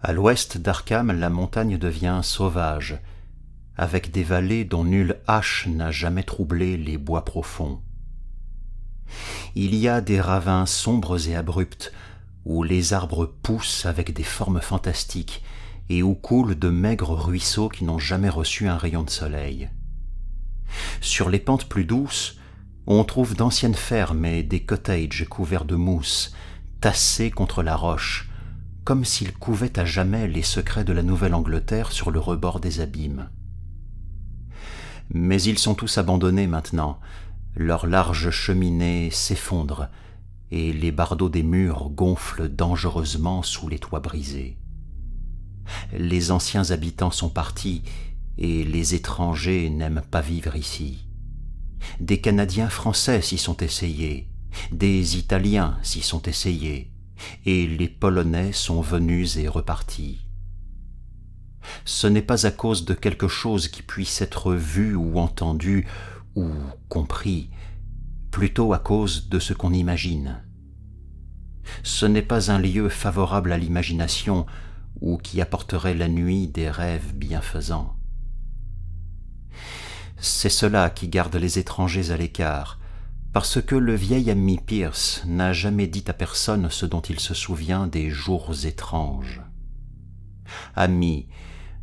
À l'ouest d'Arkham, la montagne devient sauvage, avec des vallées dont nulle hache n'a jamais troublé les bois profonds. Il y a des ravins sombres et abrupts, où les arbres poussent avec des formes fantastiques et où coulent de maigres ruisseaux qui n'ont jamais reçu un rayon de soleil. Sur les pentes plus douces, on trouve d'anciennes fermes et des cottages couverts de mousse, tassés contre la roche, comme s'ils couvaient à jamais les secrets de la Nouvelle-Angleterre sur le rebord des abîmes. Mais ils sont tous abandonnés maintenant, leurs larges cheminées s'effondrent, et les bardeaux des murs gonflent dangereusement sous les toits brisés. Les anciens habitants sont partis, et les étrangers n'aiment pas vivre ici. Des Canadiens français s'y sont essayés, des Italiens s'y sont essayés, et les Polonais sont venus et repartis. Ce n'est pas à cause de quelque chose qui puisse être vu ou entendu ou compris, plutôt à cause de ce qu'on imagine. Ce n'est pas un lieu favorable à l'imagination ou qui apporterait la nuit des rêves bienfaisants. C'est cela qui garde les étrangers à l'écart, parce que le vieil ami Pierce n'a jamais dit à personne ce dont il se souvient des jours étranges. Ami,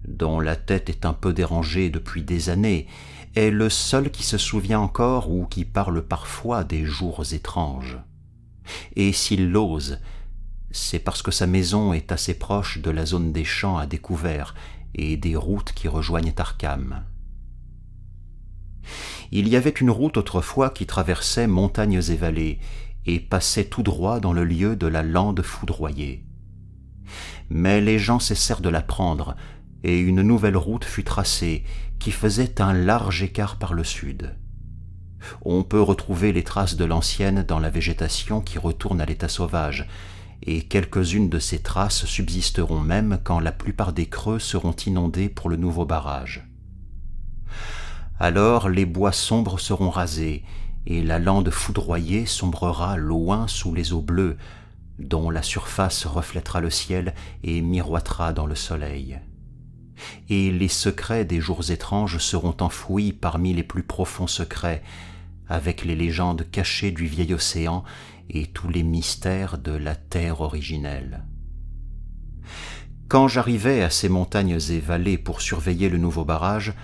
dont la tête est un peu dérangée depuis des années, est le seul qui se souvient encore ou qui parle parfois des jours étranges. Et s'il l'ose, c'est parce que sa maison est assez proche de la zone des champs à découvert et des routes qui rejoignent Arkham. Il y avait une route autrefois qui traversait montagnes et vallées et passait tout droit dans le lieu de la lande foudroyée. Mais les gens cessèrent de la prendre et une nouvelle route fut tracée qui faisait un large écart par le sud. On peut retrouver les traces de l'ancienne dans la végétation qui retourne à l'état sauvage, et quelques-unes de ces traces subsisteront même quand la plupart des creux seront inondés pour le nouveau barrage. Alors les bois sombres seront rasés, et la lande foudroyée sombrera loin sous les eaux bleues, dont la surface reflètera le ciel et miroitera dans le soleil. Et les secrets des jours étranges seront enfouis parmi les plus profonds secrets, avec les légendes cachées du vieil océan et tous les mystères de la terre originelle. Quand j'arrivai à ces montagnes et vallées pour surveiller le nouveau barrage,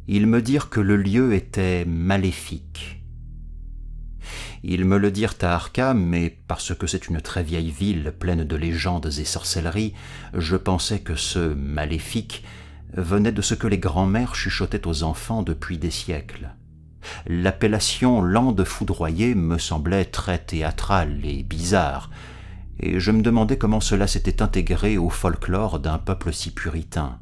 ils me dirent que le lieu était maléfique. Ils me le dirent à Arkham, mais parce que c'est une très vieille ville pleine de légendes et sorcelleries, je pensais que ce maléfique venait de ce que les grands-mères chuchotaient aux enfants depuis des siècles. L'appellation lande foudroyée me semblait très théâtrale et bizarre, et je me demandais comment cela s'était intégré au folklore d'un peuple si puritain.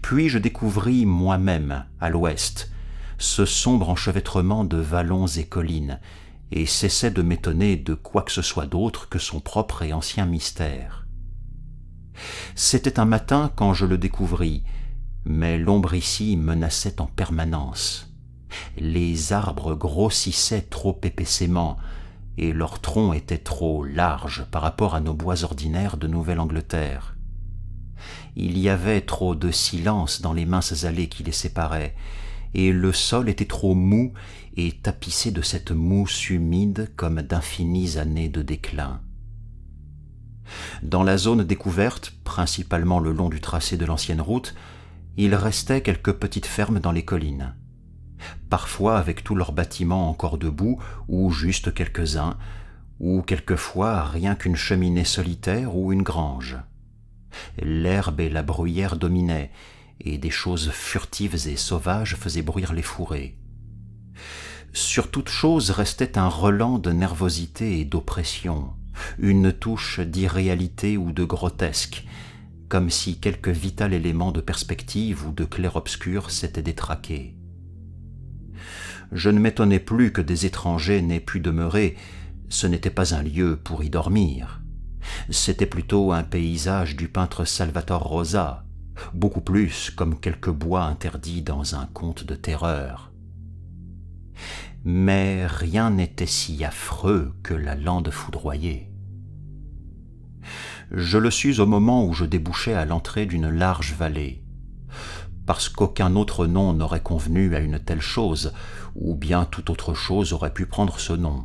Puis je découvris moi-même, à l'ouest, ce sombre enchevêtrement de vallons et collines, et cessai de m'étonner de quoi que ce soit d'autre que son propre et ancien mystère. C'était un matin quand je le découvris, mais l'ombre ici menaçait en permanence. Les arbres grossissaient trop épaissément, et leurs troncs étaient trop larges par rapport à nos bois ordinaires de Nouvelle-Angleterre. Il y avait trop de silence dans les minces allées qui les séparaient, et le sol était trop mou et tapissé de cette mousse humide comme d'infinies années de déclin. Dans la zone découverte, principalement le long du tracé de l'ancienne route, il restait quelques petites fermes dans les collines. Parfois avec tous leurs bâtiments encore debout, ou juste quelques-uns, ou quelquefois rien qu'une cheminée solitaire ou une grange. L'herbe et la bruyère dominaient, et des choses furtives et sauvages faisaient bruire les fourrés. Sur toute chose restait un relent de nervosité et d'oppression, une touche d'irréalité ou de grotesque, comme si quelque vital élément de perspective ou de clair-obscur s'était détraqué. Je ne m'étonnais plus que des étrangers n'aient pu demeurer, ce n'était pas un lieu pour y dormir. C'était plutôt un paysage du peintre Salvator Rosa, beaucoup plus comme quelque bois interdit dans un conte de terreur. Mais rien n'était si affreux que la lande foudroyée. Je le sus au moment où je débouchais à l'entrée d'une large vallée, parce qu'aucun autre nom n'aurait convenu à une telle chose, ou bien toute autre chose aurait pu prendre ce nom.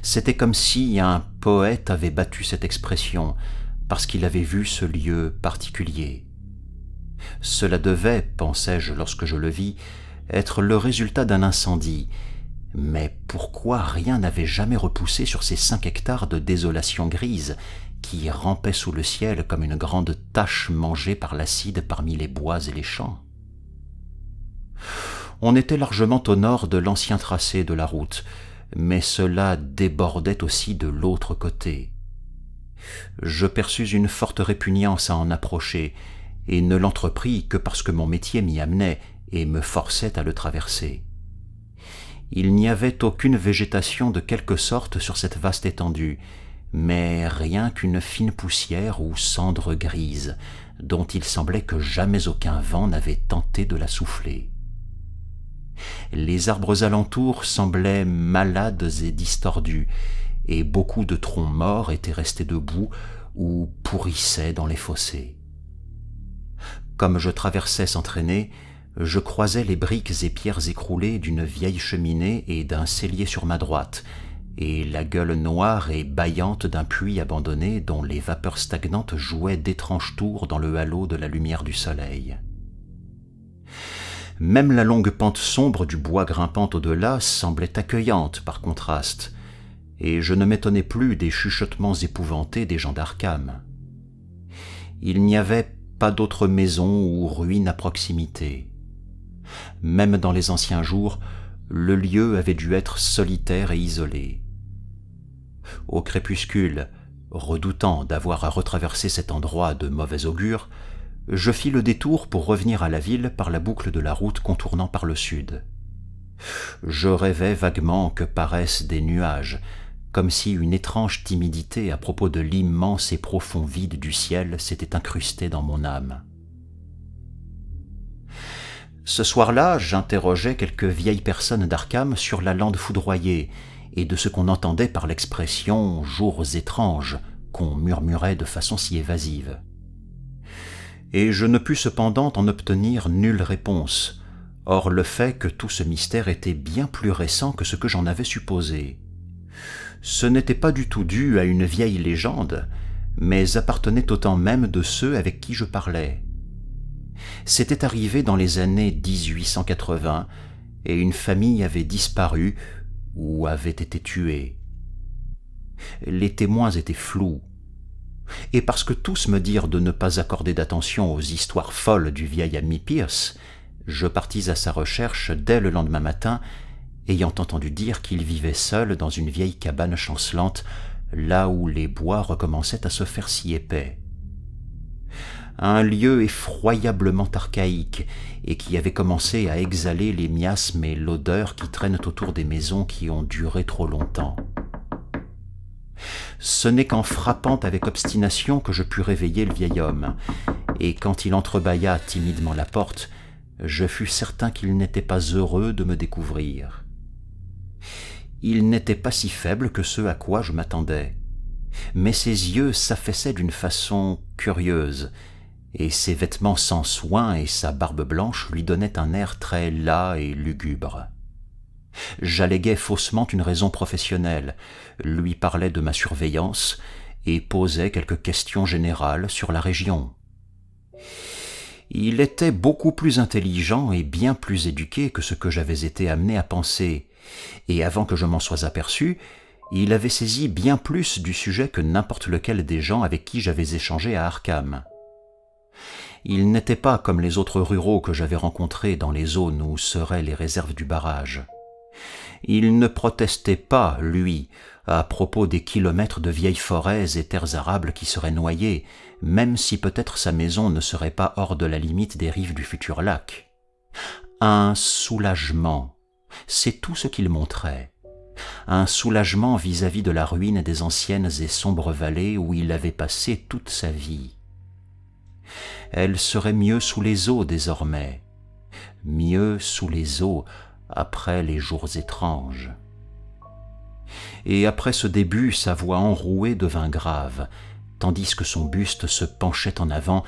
C'était comme si un poète avait battu cette expression, parce qu'il avait vu ce lieu particulier. Cela devait, pensai-je lorsque je le vis, être le résultat d'un incendie, mais pourquoi rien n'avait jamais repoussé sur ces 5 hectares de désolation grise qui rampaient sous le ciel comme une grande tache mangée par l'acide parmi les bois et les champs? On était largement au nord de l'ancien tracé de la route, mais cela débordait aussi de l'autre côté. Je perçus une forte répugnance à en approcher, et ne l'entrepris que parce que mon métier m'y amenait et me forçait à le traverser. Il n'y avait aucune végétation de quelque sorte sur cette vaste étendue, mais rien qu'une fine poussière ou cendre grise, dont il semblait que jamais aucun vent n'avait tenté de la souffler. Les arbres alentours semblaient malades et distordus, et beaucoup de troncs morts étaient restés debout ou pourrissaient dans les fossés. Comme je traversais sans traîner, je croisais les briques et pierres écroulées d'une vieille cheminée et d'un cellier sur ma droite, et la gueule noire et bâillante d'un puits abandonné dont les vapeurs stagnantes jouaient d'étranges tours dans le halo de la lumière du soleil. Même la longue pente sombre du bois grimpant au-delà semblait accueillante par contraste, et je ne m'étonnais plus des chuchotements épouvantés des gens d'Arkham. Il n'y avait pas d'autres maisons ou ruines à proximité. Même dans les anciens jours, le lieu avait dû être solitaire et isolé. Au crépuscule, redoutant d'avoir à retraverser cet endroit de mauvais augure, je fis le détour pour revenir à la ville par la boucle de la route contournant par le sud. Je rêvais vaguement que paraissent des nuages, comme si une étrange timidité à propos de l'immense et profond vide du ciel s'était incrustée dans mon âme. Ce soir-là, j'interrogeais quelques vieilles personnes d'Arkham sur la lande foudroyée et de ce qu'on entendait par l'expression « jours étranges » qu'on murmurait de façon si évasive. Et je ne pus cependant en obtenir nulle réponse, hors le fait que tout ce mystère était bien plus récent que ce que j'en avais supposé. Ce n'était pas du tout dû à une vieille légende, mais appartenait au temps même de ceux avec qui je parlais. C'était arrivé dans les années 1880, et une famille avait disparu ou avait été tuée. Les témoins étaient flous, et parce que tous me dirent de ne pas accorder d'attention aux histoires folles du vieil ami Pierce, je partis à sa recherche dès le lendemain matin, ayant entendu dire qu'il vivait seul dans une vieille cabane chancelante, là où les bois recommençaient à se faire si épais. Un lieu effroyablement archaïque, et qui avait commencé à exhaler les miasmes et l'odeur qui traînent autour des maisons qui ont duré trop longtemps. Ce n'est qu'en frappant avec obstination que je pus réveiller le vieil homme, et quand il entrebâilla timidement la porte, je fus certain qu'il n'était pas heureux de me découvrir. Il n'était pas si faible que ce à quoi je m'attendais, mais ses yeux s'affaissaient d'une façon curieuse, et ses vêtements sans soin et sa barbe blanche lui donnaient un air très las et lugubre. J'alléguai faussement une raison professionnelle, lui parlais de ma surveillance et posai quelques questions générales sur la région. Il était beaucoup plus intelligent et bien plus éduqué que ce que j'avais été amené à penser, et avant que je m'en sois aperçu, il avait saisi bien plus du sujet que n'importe lequel des gens avec qui j'avais échangé à Arkham. Il n'était pas comme les autres ruraux que j'avais rencontrés dans les zones où seraient les réserves du barrage. Il ne protestait pas, lui, à propos des kilomètres de vieilles forêts et terres arables qui seraient noyées, même si peut-être sa maison ne serait pas hors de la limite des rives du futur lac. Un soulagement, c'est tout ce qu'il montrait. Un soulagement vis-à-vis de la ruine des anciennes et sombres vallées où il avait passé toute sa vie. Elle serait mieux sous les eaux désormais, mieux sous les eaux après les jours étranges. Et après ce début, sa voix enrouée devint grave, tandis que son buste se penchait en avant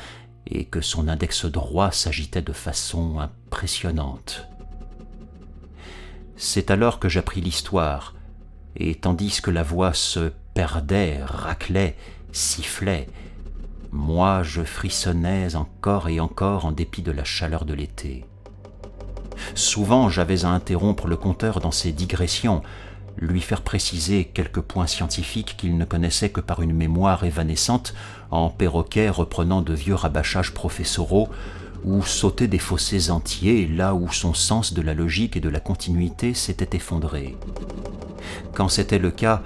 et que son index droit s'agitait de façon impressionnante. C'est alors que j'appris l'histoire, et tandis que la voix se perdait, raclait, sifflait, moi je frissonnais encore et encore en dépit de la chaleur de l'été. Souvent j'avais à interrompre le conteur dans ses digressions, lui faire préciser quelques points scientifiques qu'il ne connaissait que par une mémoire évanescente en perroquet reprenant de vieux rabâchages professoraux, ou sauter des fossés entiers là où son sens de la logique et de la continuité s'était effondré. Quand c'était le cas,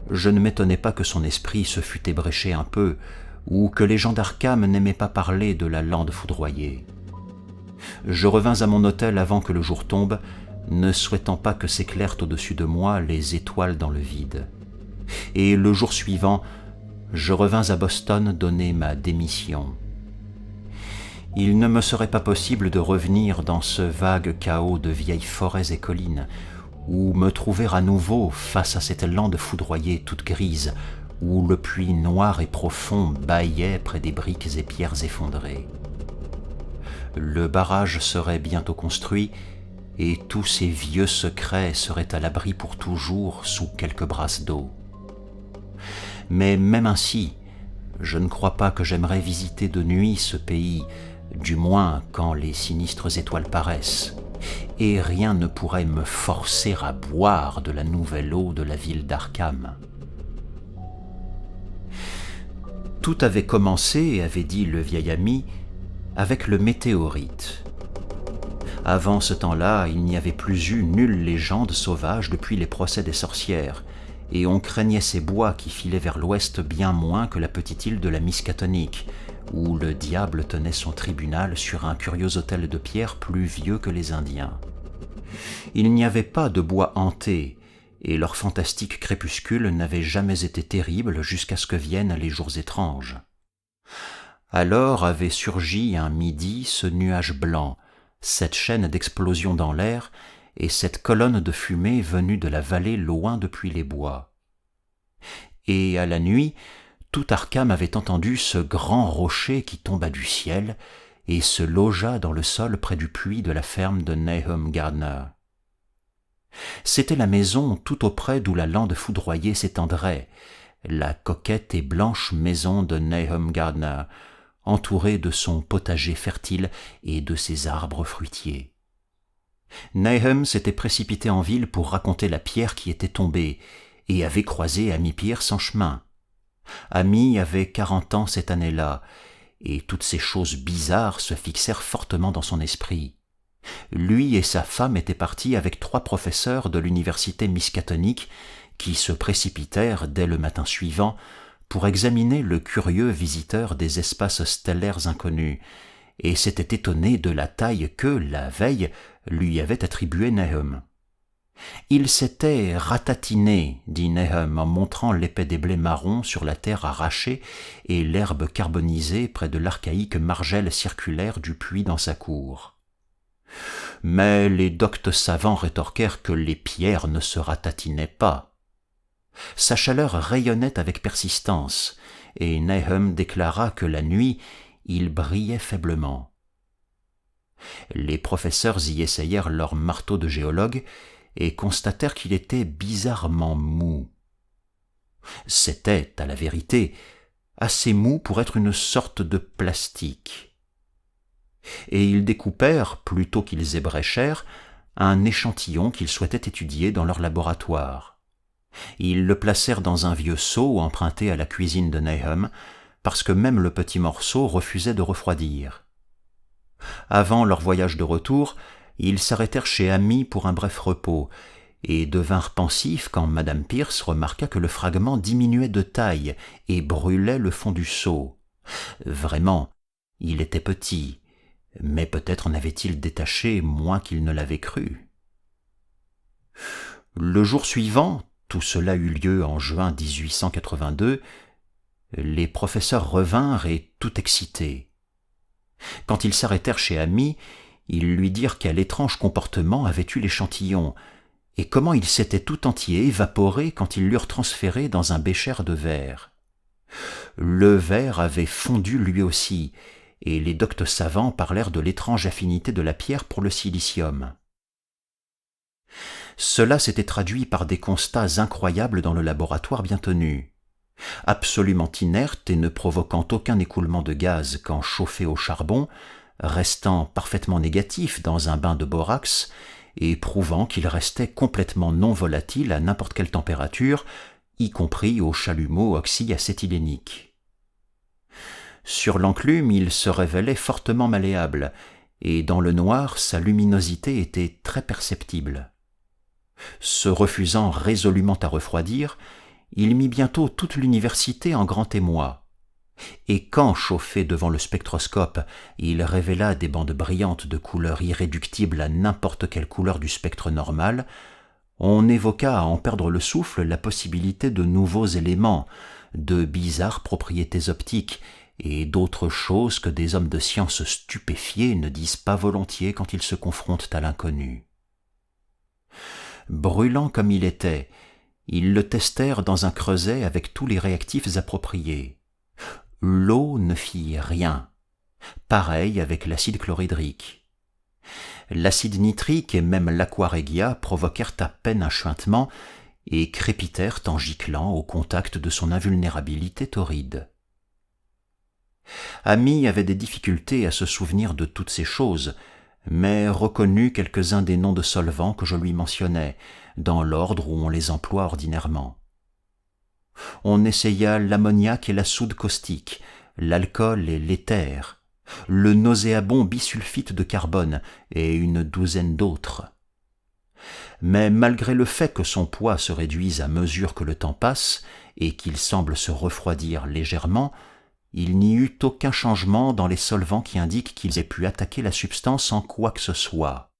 je ne m'étonnais pas que son esprit se fût ébréché un peu, ou que les gens d'Arkham n'aimaient pas parler de la lande foudroyée. Je revins à mon hôtel avant que le jour tombe, ne souhaitant pas que s'éclairent au-dessus de moi les étoiles dans le vide. Et le jour suivant, je revins à Boston donner ma démission. Il ne me serait pas possible de revenir dans ce vague chaos de vieilles forêts et collines, ou me trouver à nouveau face à cette lande foudroyée toute grise, où le puits noir et profond bâillait près des briques et pierres effondrées. Le barrage serait bientôt construit, et tous ces vieux secrets seraient à l'abri pour toujours sous quelques brasses d'eau. Mais même ainsi, je ne crois pas que j'aimerais visiter de nuit ce pays, du moins quand les sinistres étoiles paraissent, et rien ne pourrait me forcer à boire de la nouvelle eau de la ville d'Arkham. Tout avait commencé, avait dit le vieil ami, avec le météorite. Avant ce temps-là, il n'y avait plus eu nulle légende sauvage depuis les procès des sorcières, et on craignait ces bois qui filaient vers l'ouest bien moins que la petite île de la Miskatonic, où le diable tenait son tribunal sur un curieux autel de pierre plus vieux que les Indiens. Il n'y avait pas de bois hanté, et leur fantastique crépuscule n'avait jamais été terrible jusqu'à ce que viennent les jours étranges. Alors avait surgi un midi ce nuage blanc, cette chaîne d'explosions dans l'air et cette colonne de fumée venue de la vallée loin depuis les bois. Et à la nuit, tout Arkham avait entendu ce grand rocher qui tomba du ciel et se logea dans le sol près du puits de la ferme de Nahum Gardner. C'était la maison tout auprès d'où la lande foudroyée s'étendrait, la coquette et blanche maison de Nahum Gardner, entourée de son potager fertile et de ses arbres fruitiers. Nahum s'était précipité en ville pour raconter la pierre qui était tombée et avait croisé Amy Pierce en chemin. Amy avait 40 ans cette année-là, et toutes ces choses bizarres se fixèrent fortement dans son esprit. Lui et sa femme étaient partis avec 3 professeurs de l'université Miskatonic qui se précipitèrent dès le matin suivant pour examiner le curieux visiteur des espaces stellaires inconnus, et s'était étonné de la taille que, la veille, lui avait attribuée Nahum. Il s'était ratatiné, dit Nahum en montrant l'épais des blés marrons sur la terre arrachée et l'herbe carbonisée près de l'archaïque margelle circulaire du puits dans sa cour. Mais les doctes savants rétorquèrent que les pierres ne se ratatinaient pas. Sa chaleur rayonnait avec persistance, et Nahum déclara que la nuit, il brillait faiblement. Les professeurs y essayèrent leur marteau de géologue et constatèrent qu'il était bizarrement mou. C'était, à la vérité, assez mou pour être une sorte de plastique. Et ils découpèrent, plutôt qu'ils ébréchèrent, un échantillon qu'ils souhaitaient étudier dans leur laboratoire. Ils le placèrent dans un vieux seau emprunté à la cuisine de Nahum, parce que même le petit morceau refusait de refroidir. Avant leur voyage de retour, ils s'arrêtèrent chez Amy pour un bref repos, et devinrent pensifs quand Madame Pierce remarqua que le fragment diminuait de taille et brûlait le fond du seau. Vraiment, il était petit, mais peut-être en avait-il détaché moins qu'il ne l'avait cru. Le jour suivant, tout cela eut lieu en juin 1882, les professeurs revinrent et tout excités. Quand ils s'arrêtèrent chez Amy, ils lui dirent quel étrange comportement avait eu l'échantillon, et comment il s'était tout entier évaporé quand ils l'eurent transféré dans un bécher de verre. Le verre avait fondu lui aussi, et les doctes savants parlèrent de l'étrange affinité de la pierre pour le silicium. Cela s'était traduit par des constats incroyables dans le laboratoire bien tenu. Absolument inerte et ne provoquant aucun écoulement de gaz quand chauffé au charbon, restant parfaitement négatif dans un bain de borax et prouvant qu'il restait complètement non volatile à n'importe quelle température, y compris au chalumeau oxyacétylénique. Sur l'enclume, il se révélait fortement malléable, et dans le noir, sa luminosité était très perceptible. Se refusant résolument à refroidir, il mit bientôt toute l'université en grand émoi. Et quand, chauffé devant le spectroscope, il révéla des bandes brillantes de couleur irréductible à n'importe quelle couleur du spectre normal, on évoqua à en perdre le souffle la possibilité de nouveaux éléments, de bizarres propriétés optiques et d'autres choses que des hommes de science stupéfiés ne disent pas volontiers quand ils se confrontent à l'inconnu. Brûlant comme il était, ils le testèrent dans un creuset avec tous les réactifs appropriés. L'eau ne fit rien. Pareil avec l'acide chlorhydrique. L'acide nitrique et même l'aquaregia provoquèrent à peine un chuintement et crépitèrent en giclant au contact de son invulnérabilité torride. Amy avait des difficultés à se souvenir de toutes ces choses, mais reconnut quelques-uns des noms de solvants que je lui mentionnais, dans l'ordre où on les emploie ordinairement. On essaya l'ammoniac et la soude caustique, l'alcool et l'éther, le nauséabond bisulfite de carbone et une douzaine d'autres. Mais malgré le fait que son poids se réduise à mesure que le temps passe et qu'il semble se refroidir légèrement, il n'y eut aucun changement dans les solvants qui indiquent qu'ils aient pu attaquer la substance en quoi que ce soit.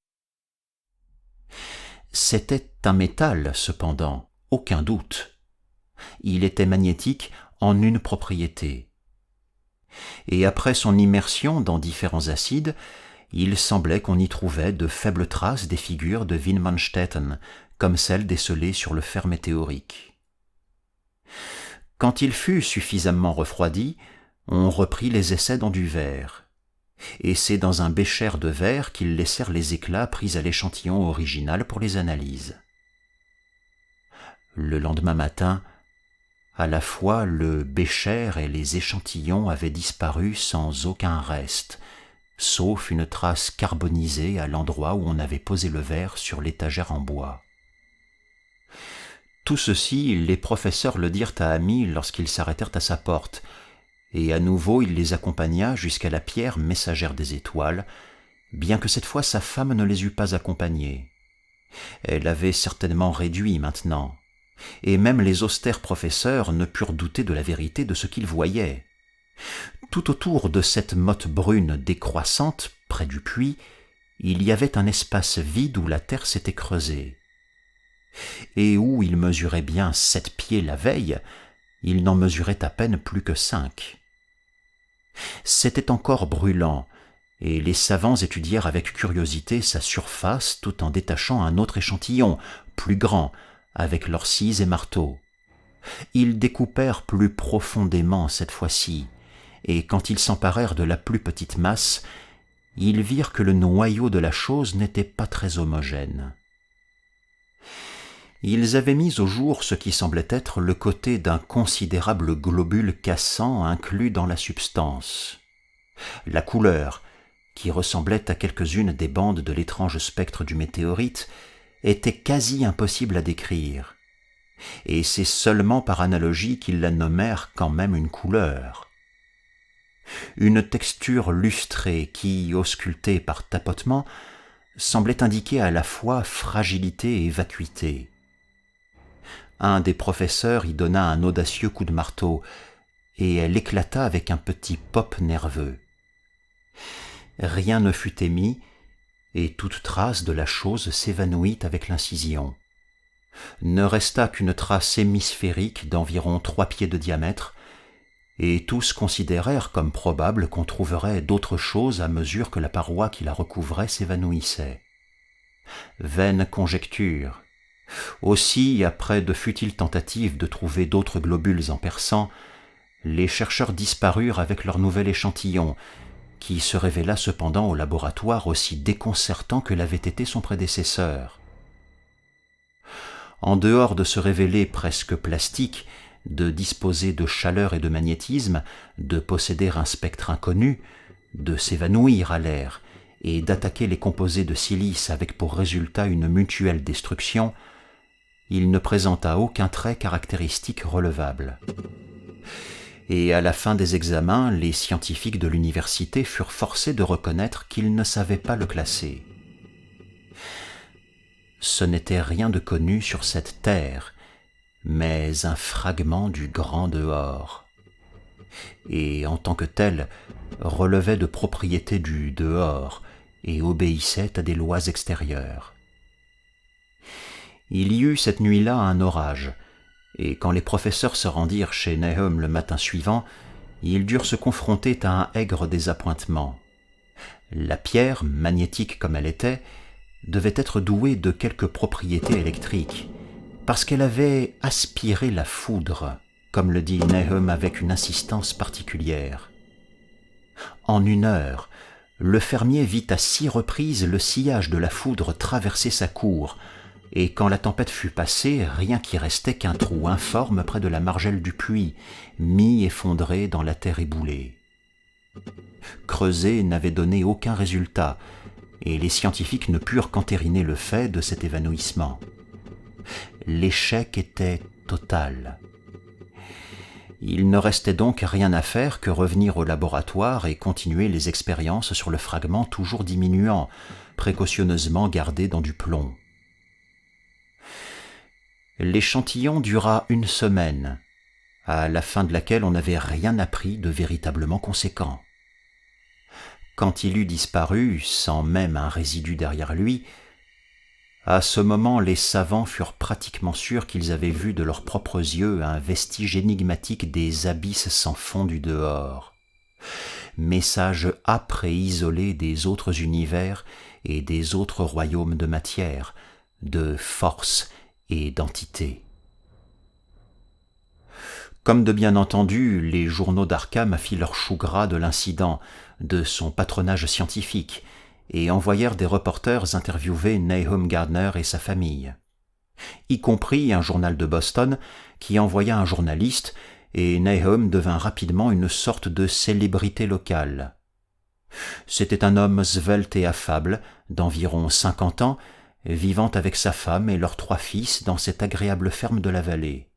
C'était un métal, cependant, aucun doute. Il était magnétique en une propriété. Et après son immersion dans différents acides, il semblait qu'on y trouvait de faibles traces des figures de Wien-Manstetten, comme celles décelées sur le fer météorique. Quand il fut suffisamment refroidi, on reprit les essais dans du verre, et c'est dans un bécher de verre qu'ils laissèrent les éclats pris à l'échantillon original pour les analyses. Le lendemain matin, à la fois le bécher et les échantillons avaient disparu sans aucun reste, sauf une trace carbonisée à l'endroit où on avait posé le verre sur l'étagère en bois. Tout ceci, les professeurs le dirent à Amy lorsqu'ils s'arrêtèrent à sa porte, et à nouveau il les accompagna jusqu'à la pierre messagère des étoiles, bien que cette fois sa femme ne les eût pas accompagnés. Elle avait certainement réduit maintenant, et même les austères professeurs ne purent douter de la vérité de ce qu'ils voyaient. Tout autour de cette motte brune décroissante, près du puits, il y avait un espace vide où la terre s'était creusée. Et où il mesurait bien 7 pieds la veille, il n'en mesurait à peine plus que 5. C'était encore brûlant, et les savants étudièrent avec curiosité sa surface tout en détachant un autre échantillon, plus grand, avec leurs scies et marteaux. Ils découpèrent plus profondément cette fois-ci, et quand ils s'emparèrent de la plus petite masse, ils virent que le noyau de la chose n'était pas très homogène. Ils avaient mis au jour ce qui semblait être le côté d'un considérable globule cassant inclus dans la substance. La couleur, qui ressemblait à quelques-unes des bandes de l'étrange spectre du météorite, était quasi impossible à décrire, et c'est seulement par analogie qu'ils la nommèrent quand même une couleur. Une texture lustrée qui, auscultée par tapotement, semblait indiquer à la fois fragilité et vacuité. Un des professeurs y donna un audacieux coup de marteau, et elle éclata avec un petit pop nerveux. Rien ne fut émis, et toute trace de la chose s'évanouit avec l'incision. Ne resta qu'une trace hémisphérique d'environ 3 pieds de diamètre, et tous considérèrent comme probable qu'on trouverait d'autres choses à mesure que la paroi qui la recouvrait s'évanouissait. Vaine conjecture. Aussi, après de futiles tentatives de trouver d'autres globules en perçant, les chercheurs disparurent avec leur nouvel échantillon, qui se révéla cependant au laboratoire aussi déconcertant que l'avait été son prédécesseur. En dehors de se révéler presque plastique, de disposer de chaleur et de magnétisme, de posséder un spectre inconnu, de s'évanouir à l'air et d'attaquer les composés de silice avec pour résultat une mutuelle destruction, il ne présenta aucun trait caractéristique relevable. Et à la fin des examens, les scientifiques de l'université furent forcés de reconnaître qu'ils ne savaient pas le classer. Ce n'était rien de connu sur cette terre, mais un fragment du grand dehors, et en tant que tel, relevait de propriétés du dehors et obéissait à des lois extérieures. Il y eut cette nuit-là un orage, et quand les professeurs se rendirent chez Nahum le matin suivant, ils durent se confronter à un aigre désappointement. La pierre, magnétique comme elle était, devait être douée de quelques propriétés électriques, parce qu'elle avait aspiré la foudre, comme le dit Nahum avec une insistance particulière. En 1 heure, le fermier vit à 6 reprises le sillage de la foudre traverser sa cour, et quand la tempête fut passée, rien qui restait qu'un trou informe près de la margelle du puits, mi-effondré dans la terre éboulée. Creuser n'avait donné aucun résultat, et les scientifiques ne purent qu'entériner le fait de cet évanouissement. L'échec était total. Il ne restait donc rien à faire que revenir au laboratoire et continuer les expériences sur le fragment toujours diminuant, précautionneusement gardé dans du plomb. L'échantillon dura 1 semaine, à la fin de laquelle on n'avait rien appris de véritablement conséquent. Quand il eut disparu, sans même un résidu derrière lui, à ce moment les savants furent pratiquement sûrs qu'ils avaient vu de leurs propres yeux un vestige énigmatique des abysses sans fond du dehors, message âpre et isolé des autres univers et des autres royaumes de matière, de force et d'entité. Comme de bien entendu, les journaux d'Arkham firent leur chou gras de l'incident, de son patronage scientifique, et envoyèrent des reporters interviewer Nahum Gardner et sa famille, y compris un journal de Boston qui envoya un journaliste, et Nahum devint rapidement une sorte de célébrité locale. C'était un homme svelte et affable, d'environ 50 ans, vivant avec sa femme et leurs 3 fils dans cette agréable ferme de la vallée.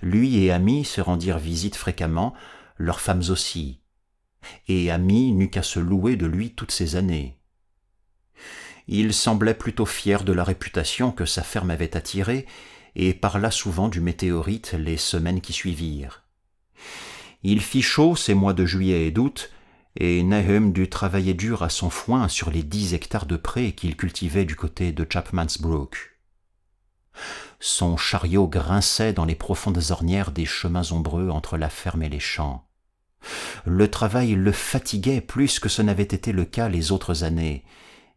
Lui et Amy se rendirent visite fréquemment, leurs femmes aussi, et Amy n'eut qu'à se louer de lui toutes ces années. Il semblait plutôt fier de la réputation que sa ferme avait attirée et parla souvent du météorite les semaines qui suivirent. Il fit chaud ces mois de juillet et d'août, et Nahum dut travailler dur à son foin sur les 10 hectares de prés qu'il cultivait du côté de Chapman's Brook. Son chariot grinçait dans les profondes ornières des chemins ombreux entre la ferme et les champs. Le travail le fatiguait plus que ce n'avait été le cas les autres années,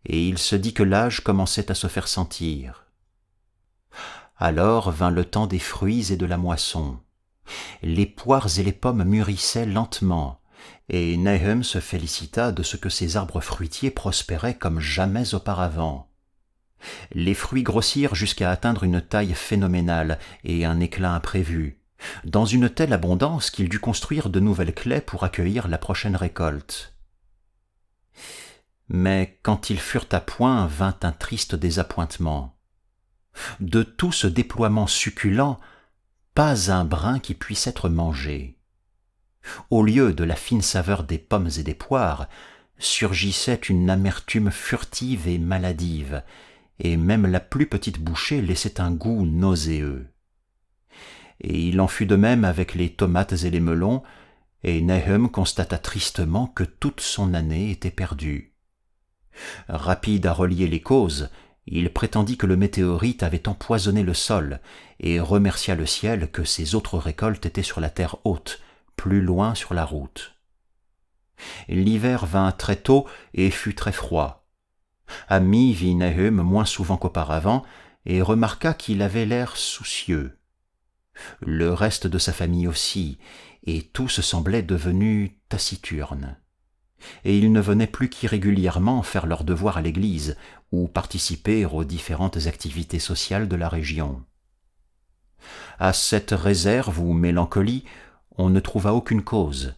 et il se dit que l'âge commençait à se faire sentir. Alors vint le temps des fruits et de la moisson. Les poires et les pommes mûrissaient lentement, et Nahum se félicita de ce que ces arbres fruitiers prospéraient comme jamais auparavant. Les fruits grossirent jusqu'à atteindre une taille phénoménale et un éclat imprévu, dans une telle abondance qu'il dut construire de nouvelles claies pour accueillir la prochaine récolte. Mais quand ils furent à point, vint un triste désappointement. De tout ce déploiement succulent, pas un brin qui puisse être mangé. Au lieu de la fine saveur des pommes et des poires, surgissait une amertume furtive et maladive, et même la plus petite bouchée laissait un goût nauséeux. Et il en fut de même avec les tomates et les melons, et Nahum constata tristement que toute son année était perdue. Rapide à relier les causes, il prétendit que le météorite avait empoisonné le sol, et remercia le ciel que ses autres récoltes étaient sur la terre haute, plus loin sur la route. L'hiver vint très tôt et fut très froid. Ami vit Nahum moins souvent qu'auparavant, et remarqua qu'il avait l'air soucieux. Le reste de sa famille aussi, et tous semblaient devenus taciturnes. Et ils ne venaient plus qu'irrégulièrement faire leurs devoirs à l'église ou participer aux différentes activités sociales de la région. À cette réserve ou mélancolie, on ne trouva aucune cause,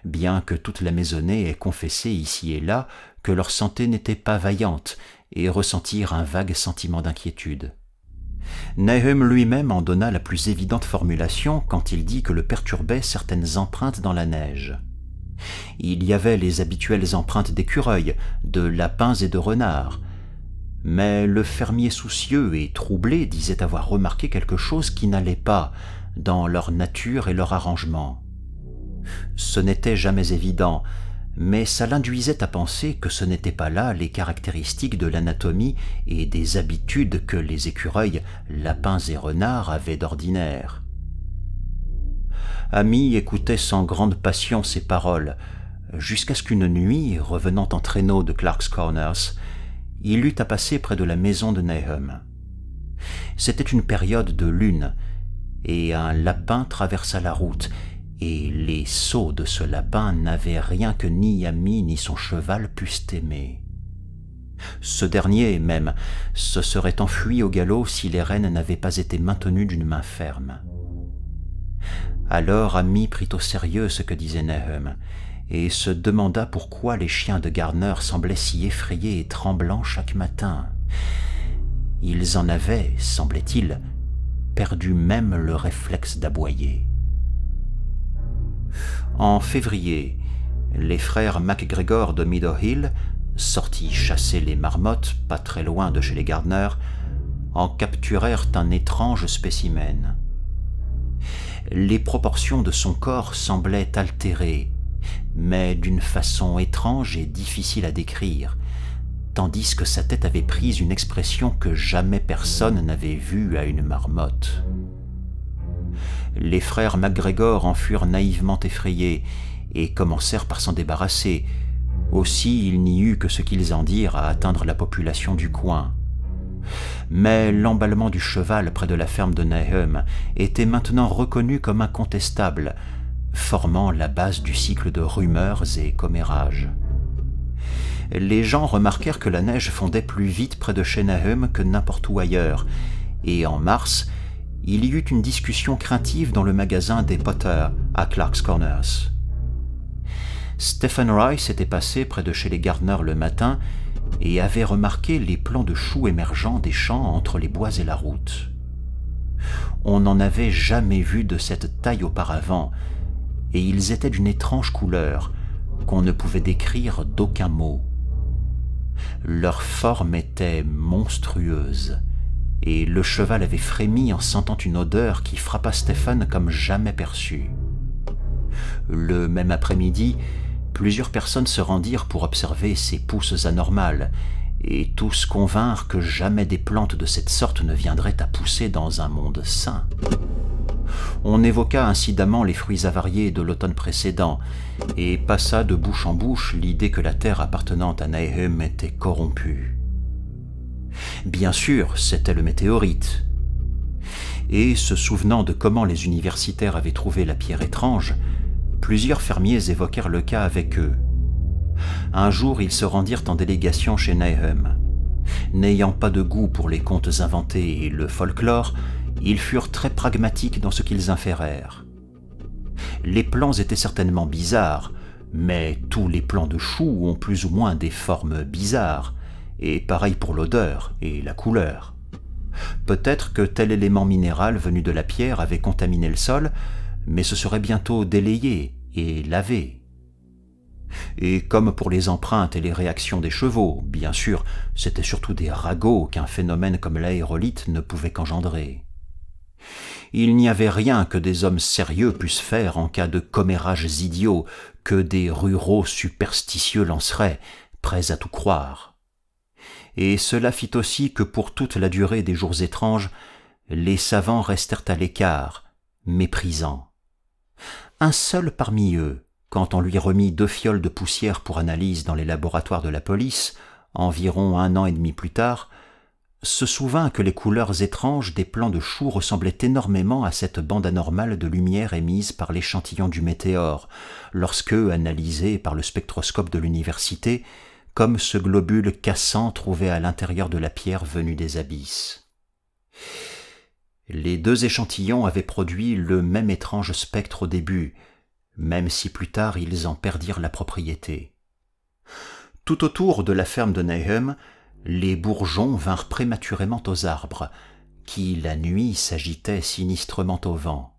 bien que toute la maisonnée ait confessé ici et là que leur santé n'était pas vaillante et ressentirent un vague sentiment d'inquiétude. Nahum lui-même en donna la plus évidente formulation quand il dit que le perturbaient certaines empreintes dans la neige. Il y avait les habituelles empreintes d'écureuils, de lapins et de renards, mais le fermier soucieux et troublé disait avoir remarqué quelque chose qui n'allait pas dans leur nature et leur arrangement. Ce n'était jamais évident, mais ça l'induisait à penser que ce n'étaient pas là les caractéristiques de l'anatomie et des habitudes que les écureuils, lapins et renards avaient d'ordinaire. Ami écoutait sans grande passion ces paroles, jusqu'à ce qu'une nuit, revenant en traîneau de Clark's Corners, il eut à passer près de la maison de Nahum. C'était une période de lune, et un lapin traversa la route, et les sauts de ce lapin n'avaient rien que ni Ami ni son cheval pussent aimer. Ce dernier, même, se serait enfui au galop si les rênes n'avaient pas été maintenues d'une main ferme. Alors Ami prit au sérieux ce que disait Nahum, et se demanda pourquoi les chiens de Gardner semblaient si effrayés et tremblants chaque matin. Ils en avaient, semblait-il, perdu même le réflexe d'aboyer. En février, les frères MacGregor de Meadow Hill, sortis chasser les marmottes pas très loin de chez les Gardner, en capturèrent un étrange spécimen. Les proportions de son corps semblaient altérées, mais d'une façon étrange et difficile à décrire, tandis que sa tête avait pris une expression que jamais personne n'avait vue à une marmotte. Les frères MacGregor en furent naïvement effrayés et commencèrent par s'en débarrasser. Aussi il n'y eut que ce qu'ils en dirent à atteindre la population du coin. Mais l'emballement du cheval près de la ferme de Nahum était maintenant reconnu comme incontestable, formant la base du cycle de rumeurs et commérages. Les gens remarquèrent que la neige fondait plus vite près de chez Nahum que n'importe où ailleurs, et en mars, il y eut une discussion craintive dans le magasin des Potter à Clark's Corners. Stephen Rice était passé près de chez les Gardner le matin et avait remarqué les plants de choux émergeant des champs entre les bois et la route. On n'en avait jamais vu de cette taille auparavant, et ils étaient d'une étrange couleur qu'on ne pouvait décrire d'aucun mot. Leur forme était monstrueuse, et le cheval avait frémi en sentant une odeur qui frappa Stephen comme jamais perçue. Le même après-midi, plusieurs personnes se rendirent pour observer ces pousses anormales, et tous convinrent que jamais des plantes de cette sorte ne viendraient à pousser dans un monde sain. On évoqua incidemment les fruits avariés de l'automne précédent, et passa de bouche en bouche l'idée que la terre appartenant à Nahum était corrompue. Bien sûr, c'était le météorite. Et se souvenant de comment les universitaires avaient trouvé la pierre étrange, plusieurs fermiers évoquèrent le cas avec eux. Un jour, ils se rendirent en délégation chez Nahum. N'ayant pas de goût pour les contes inventés et le folklore, ils furent très pragmatiques dans ce qu'ils inférèrent. Les plants étaient certainement bizarres, mais tous les plants de choux ont plus ou moins des formes bizarres, et pareil pour l'odeur et la couleur. Peut-être que tel élément minéral venu de la pierre avait contaminé le sol, mais ce serait bientôt délayé et lavé. Et comme pour les empreintes et les réactions des chevaux, bien sûr, c'était surtout des ragots qu'un phénomène comme l'aérolite ne pouvait qu'engendrer. Il n'y avait rien que des hommes sérieux puissent faire en cas de commérages idiots que des ruraux superstitieux lanceraient, prêts à tout croire. Et cela fit aussi que pour toute la durée des jours étranges, les savants restèrent à l'écart, méprisants. Un seul parmi eux, quand on lui remit 2 fioles de poussière pour analyse dans les laboratoires de la police, environ 1 an et demi plus tard, se souvint que les couleurs étranges des plants de choux ressemblaient énormément à cette bande anormale de lumière émise par l'échantillon du météore, lorsque, analysé par le spectroscope de l'université, comme ce globule cassant trouvé à l'intérieur de la pierre venue des abysses. Les 2 échantillons avaient produit le même étrange spectre au début, même si plus tard ils en perdirent la propriété. Tout autour de la ferme de Nahum, les bourgeons vinrent prématurément aux arbres, qui la nuit s'agitaient sinistrement au vent.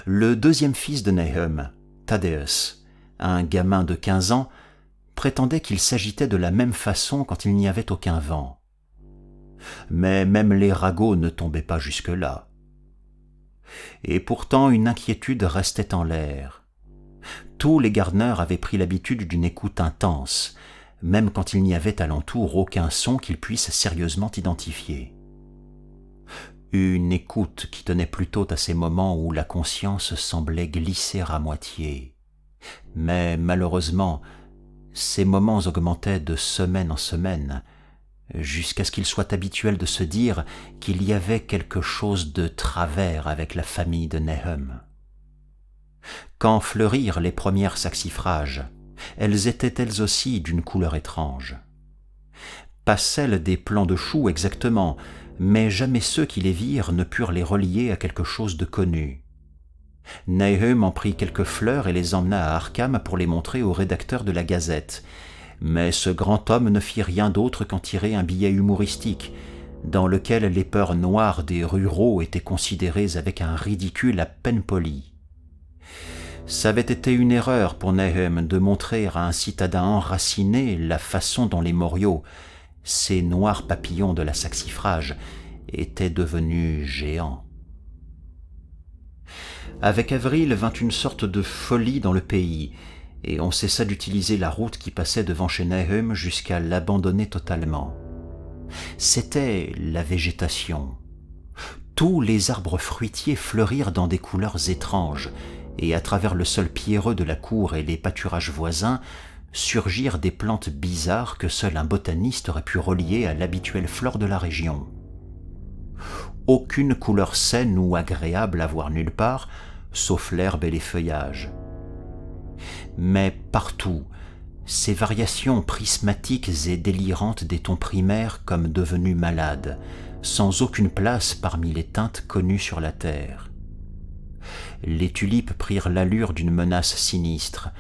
Le 2e fils de Nahum, Thaddeus, un gamin de 15 ans, prétendait qu'il s'agitait de la même façon quand il n'y avait aucun vent. Mais même les ragots ne tombaient pas jusque-là. Et pourtant une inquiétude restait en l'air. Tous les Gardner avaient pris l'habitude d'une écoute intense, même quand il n'y avait alentour aucun son qu'ils puissent sérieusement identifier. Une écoute qui tenait plutôt à ces moments où la conscience semblait glisser à moitié. Mais malheureusement, ces moments augmentaient de semaine en semaine, jusqu'à ce qu'il soit habituel de se dire qu'il y avait quelque chose de travers avec la famille de Nahum. Quand fleurirent les premières saxifrages, elles étaient elles aussi d'une couleur étrange. Pas celles des plants de choux exactement, mais jamais ceux qui les virent ne purent les relier à quelque chose de connu. Nahum en prit quelques fleurs et les emmena à Arkham pour les montrer au rédacteur de la Gazette, mais ce grand homme ne fit rien d'autre qu'en tirer un billet humoristique, dans lequel les peurs noires des ruraux étaient considérées avec un ridicule à peine poli. Ça avait été une erreur pour Nahum de montrer à un citadin enraciné la façon dont les moriaux, ces noirs papillons de la saxifrage, étaient devenus géants. Avec avril vint une sorte de folie dans le pays, et on cessa d'utiliser la route qui passait devant chez Nahum jusqu'à l'abandonner totalement. C'était la végétation. Tous les arbres fruitiers fleurirent dans des couleurs étranges, et à travers le sol pierreux de la cour et les pâturages voisins, surgirent des plantes bizarres que seul un botaniste aurait pu relier à l'habituelle flore de la région. Aucune couleur saine ou agréable à voir nulle part, sauf l'herbe et les feuillages. Mais partout, ces variations prismatiques et délirantes des tons primaires comme devenus malades, sans aucune place parmi les teintes connues sur la terre. Les tulipes prirent l'allure d'une menace sinistre,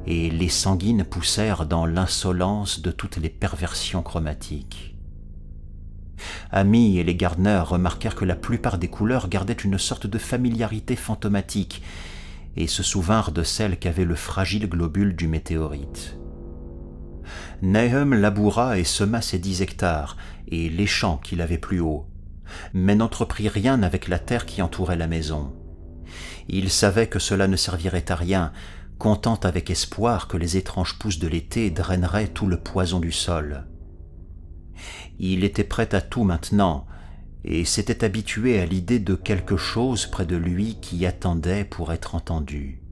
et les sanguines poussèrent dans l'insolence de toutes les perversions chromatiques. Amy et les Gardner remarquèrent que la plupart des couleurs gardaient une sorte de familiarité fantomatique, et se souvinrent de celle qu'avait le fragile globule du météorite. Nahum laboura et sema ses 10 hectares, et les champs qu'il avait plus hauts, mais n'entreprit rien avec la terre qui entourait la maison. Il savait que cela ne servirait à rien, content avec espoir que les étranges pousses de l'été draineraient tout le poison du sol. Il était prêt à tout maintenant, et s'était habitué à l'idée de quelque chose près de lui qui attendait pour être entendu.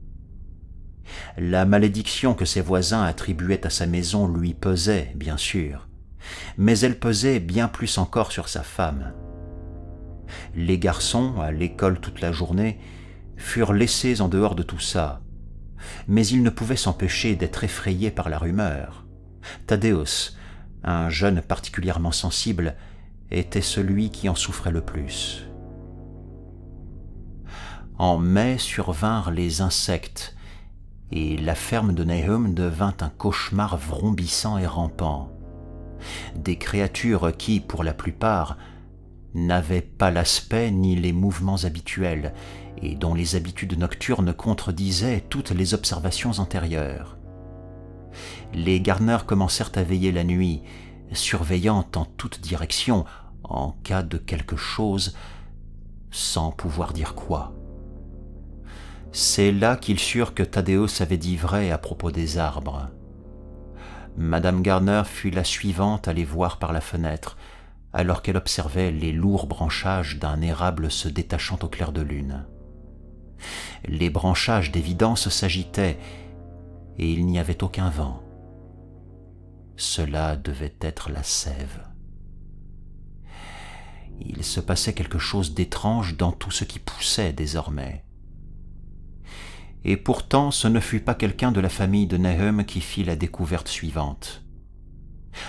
La malédiction que ses voisins attribuaient à sa maison lui pesait, bien sûr, mais elle pesait bien plus encore sur sa femme. Les garçons, à l'école toute la journée, furent laissés en dehors de tout ça, mais ils ne pouvaient s'empêcher d'être effrayés par la rumeur. Thaddeus, un jeune particulièrement sensible, était celui qui en souffrait le plus. En mai survinrent les insectes, et la ferme de Nahum devint un cauchemar vrombissant et rampant. Des créatures qui, pour la plupart, n'avaient pas l'aspect ni les mouvements habituels, et dont les habitudes nocturnes contredisaient toutes les observations antérieures. Les Gardner commencèrent à veiller la nuit, surveillant en toutes directions, en cas de quelque chose, sans pouvoir dire quoi. C'est là qu'ils surent que Thaddeus avait dit vrai à propos des arbres. Madame Gardner fut la suivante à les voir par la fenêtre, alors qu'elle observait les lourds branchages d'un érable se détachant au clair de lune. Les branchages d'évidence s'agitaient, et il n'y avait aucun vent. Cela devait être la sève. Il se passait quelque chose d'étrange dans tout ce qui poussait désormais. Et pourtant ce ne fut pas quelqu'un de la famille de Nahum qui fit la découverte suivante.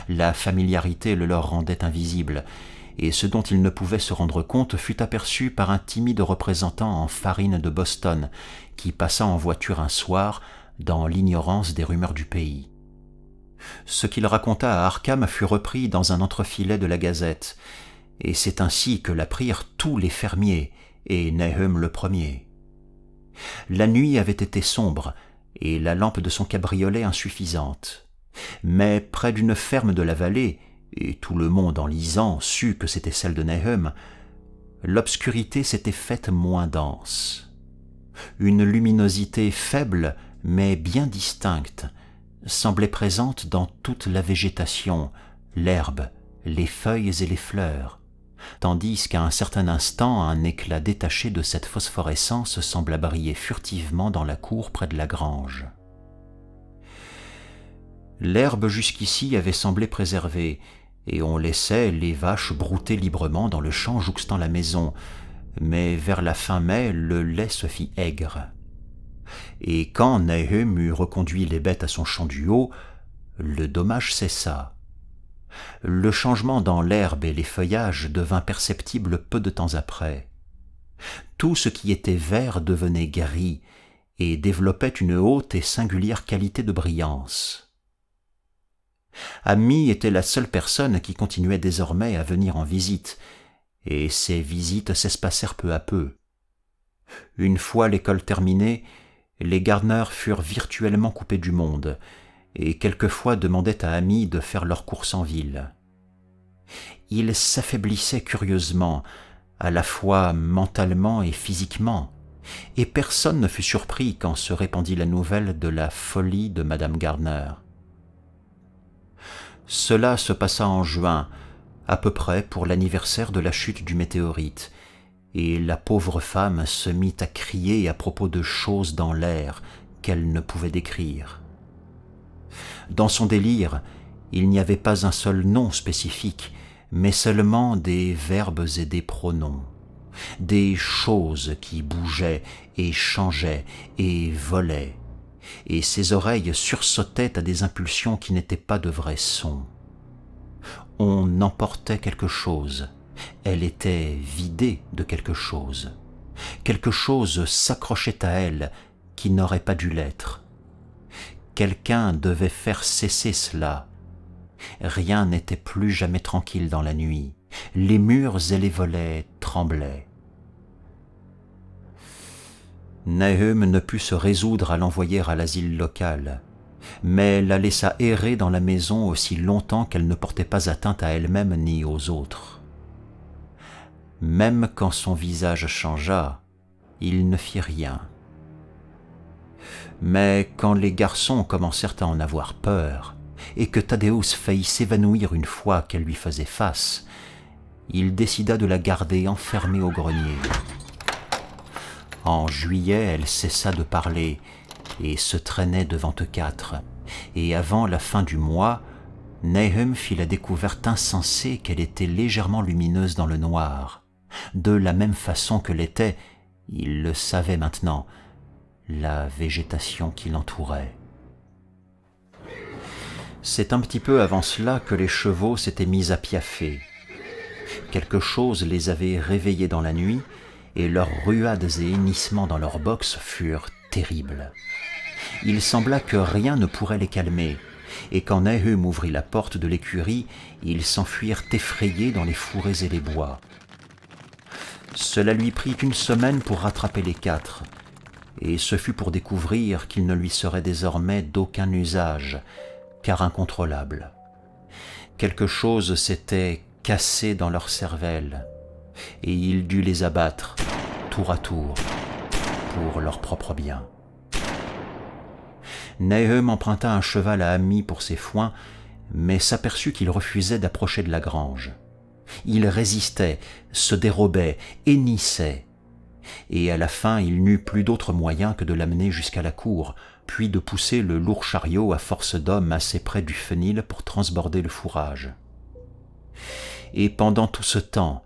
La familiarité le leur rendait invisible, et ce dont ils ne pouvaient se rendre compte fut aperçu par un timide représentant en farine de Boston qui passa en voiture un soir dans l'ignorance des rumeurs du pays. Ce qu'il raconta à Arkham fut repris dans un entrefilet de la Gazette, et c'est ainsi que l'apprirent tous les fermiers, et Nahum le premier. La nuit avait été sombre, et la lampe de son cabriolet insuffisante. Mais près d'une ferme de la vallée, et tout le monde en lisant sut que c'était celle de Nahum, l'obscurité s'était faite moins dense. Une luminosité faible, mais bien distincte, semblait présente dans toute la végétation, l'herbe, les feuilles et les fleurs, tandis qu'à un certain instant un éclat détaché de cette phosphorescence sembla briller furtivement dans la cour près de la grange. L'herbe jusqu'ici avait semblé préservée, et on laissait les vaches brouter librement dans le champ jouxtant la maison, mais vers la fin mai le lait se fit aigre. Et quand Nahum eut reconduit les bêtes à son champ du haut, le dommage cessa. Le changement dans l'herbe et les feuillages devint perceptible peu de temps après. Tout ce qui était vert devenait gris et développait une haute et singulière qualité de brillance. Amy était la seule personne qui continuait désormais à venir en visite, et ces visites s'espacèrent peu à peu. Une fois l'école terminée, les Gardner furent virtuellement coupés du monde, et quelquefois demandaient à Amy de faire leurs courses en ville. Ils s'affaiblissaient curieusement, à la fois mentalement et physiquement, et personne ne fut surpris quand se répandit la nouvelle de la folie de Madame Gardner. Cela se passa en juin, à peu près pour l'anniversaire de la chute du météorite, et la pauvre femme se mit à crier à propos de choses dans l'air qu'elle ne pouvait décrire. Dans son délire, il n'y avait pas un seul nom spécifique, mais seulement des verbes et des pronoms, des choses qui bougeaient et changeaient et volaient, et ses oreilles sursautaient à des impulsions qui n'étaient pas de vrais sons. On emportait quelque chose, elle était vidée de quelque chose s'accrochait à elle qui n'aurait pas dû l'être. Quelqu'un devait faire cesser cela. Rien n'était plus jamais tranquille dans la nuit. Les murs et les volets tremblaient. Nahum ne put se résoudre à l'envoyer à l'asile local, mais la laissa errer dans la maison aussi longtemps qu'elle ne portait pas atteinte à elle-même ni aux autres. Même quand son visage changea, il ne fit rien. Mais quand les garçons commencèrent à en avoir peur, et que Thaddeus faillit s'évanouir une fois qu'elle lui faisait face, il décida de la garder enfermée au grenier. En juillet, elle cessa de parler et se traînait devant eux quatre, et avant la fin du mois, Nahum fit la découverte insensée qu'elle était légèrement lumineuse dans le noir, de la même façon que l'était, il le savait maintenant, la végétation qui l'entourait. C'est un petit peu avant cela que les chevaux s'étaient mis à piaffer. Quelque chose les avait réveillés dans la nuit, et leurs ruades et hennissements dans leur box furent terribles. Il sembla que rien ne pourrait les calmer, et quand Nahum ouvrit la porte de l'écurie, ils s'enfuirent effrayés dans les fourrés et les bois. Cela lui prit une semaine pour rattraper les quatre, et ce fut pour découvrir qu'il ne lui serait désormais d'aucun usage, car incontrôlable. Quelque chose s'était cassé dans leur cervelle, et il dut les abattre, tour à tour, pour leur propre bien. Nahum emprunta un cheval à Ami pour ses foins, mais s'aperçut qu'il refusait d'approcher de la grange. Il résistait, se dérobait, hennissait, et à la fin il n'eut plus d'autre moyen que de l'amener jusqu'à la cour, puis de pousser le lourd chariot à force d'hommes assez près du fenil pour transborder le fourrage. Et pendant tout ce temps,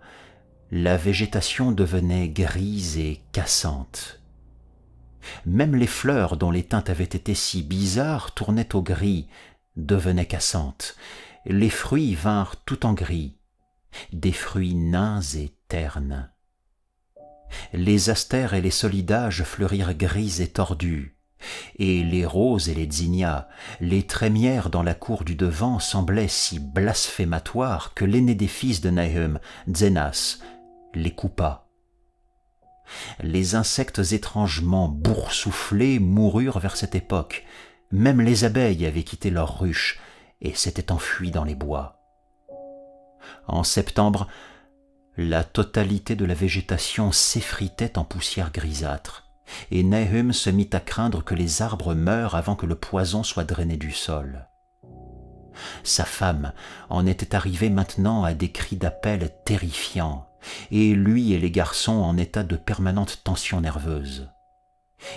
la végétation devenait grise et cassante. Même les fleurs dont les teintes avaient été si bizarres tournaient au gris, devenaient cassantes. Les fruits vinrent tout en gris, des fruits nains et ternes. Les astères et les solidages fleurirent gris et tordus, et les roses et les zinnias, les trémières dans la cour du devant semblaient si blasphématoires que l'aîné des fils de Nahum, Zénas, les coupa. Les insectes étrangement boursouflés moururent vers cette époque. Même les abeilles avaient quitté leurs ruches et s'étaient enfuies dans les bois. En septembre, la totalité de la végétation s'effritait en poussière grisâtre, et Nahum se mit à craindre que les arbres meurent avant que le poison soit drainé du sol. Sa femme en était arrivée maintenant à des cris d'appel terrifiants, et lui et les garçons en état de permanente tension nerveuse.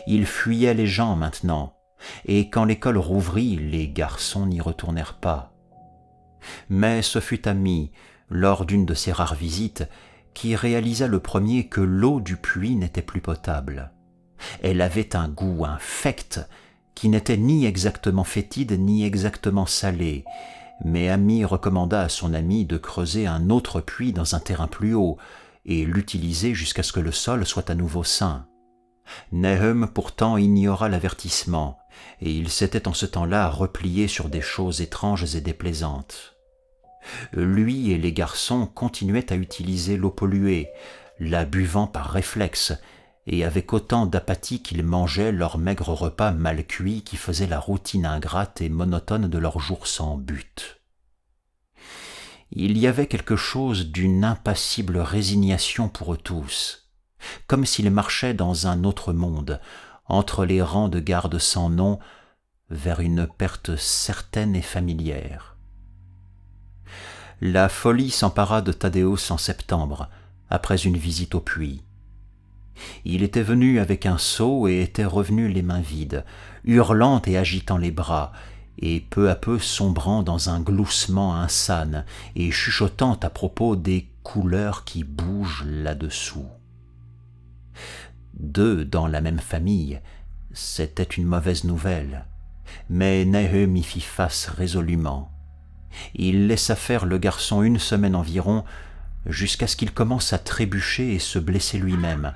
Ils fuyaient les gens maintenant, et quand l'école rouvrit, les garçons n'y retournèrent pas. Mais ce fut Ami, lors d'une de ses rares visites, qui réalisa le premier que l'eau du puits n'était plus potable. Elle avait un goût infect qui n'était ni exactement fétide ni exactement salé, mais Ami recommanda à son ami de creuser un autre puits dans un terrain plus haut et l'utiliser jusqu'à ce que le sol soit à nouveau sain. Nahum pourtant ignora l'avertissement, et il s'était en ce temps-là replié sur des choses étranges et déplaisantes. Lui et les garçons continuaient à utiliser l'eau polluée, la buvant par réflexe, et avec autant d'apathie qu'ils mangeaient leurs maigres repas mal cuits qui faisaient la routine ingrate et monotone de leurs jours sans but. Il y avait quelque chose d'une impassible résignation pour eux tous, comme s'ils marchaient dans un autre monde, entre les rangs de gardes sans nom, vers une perte certaine et familière. La folie s'empara de Thaddeus en septembre, après une visite au puits. Il était venu avec un seau et était revenu les mains vides, hurlant et agitant les bras, et peu à peu sombrant dans un gloussement insane et chuchotant à propos des couleurs qui bougent là-dessous. Deux dans la même famille, c'était une mauvaise nouvelle, mais Nahum y fit face résolument. Il laissa faire le garçon une semaine environ, jusqu'à ce qu'il commence à trébucher et se blesser lui-même,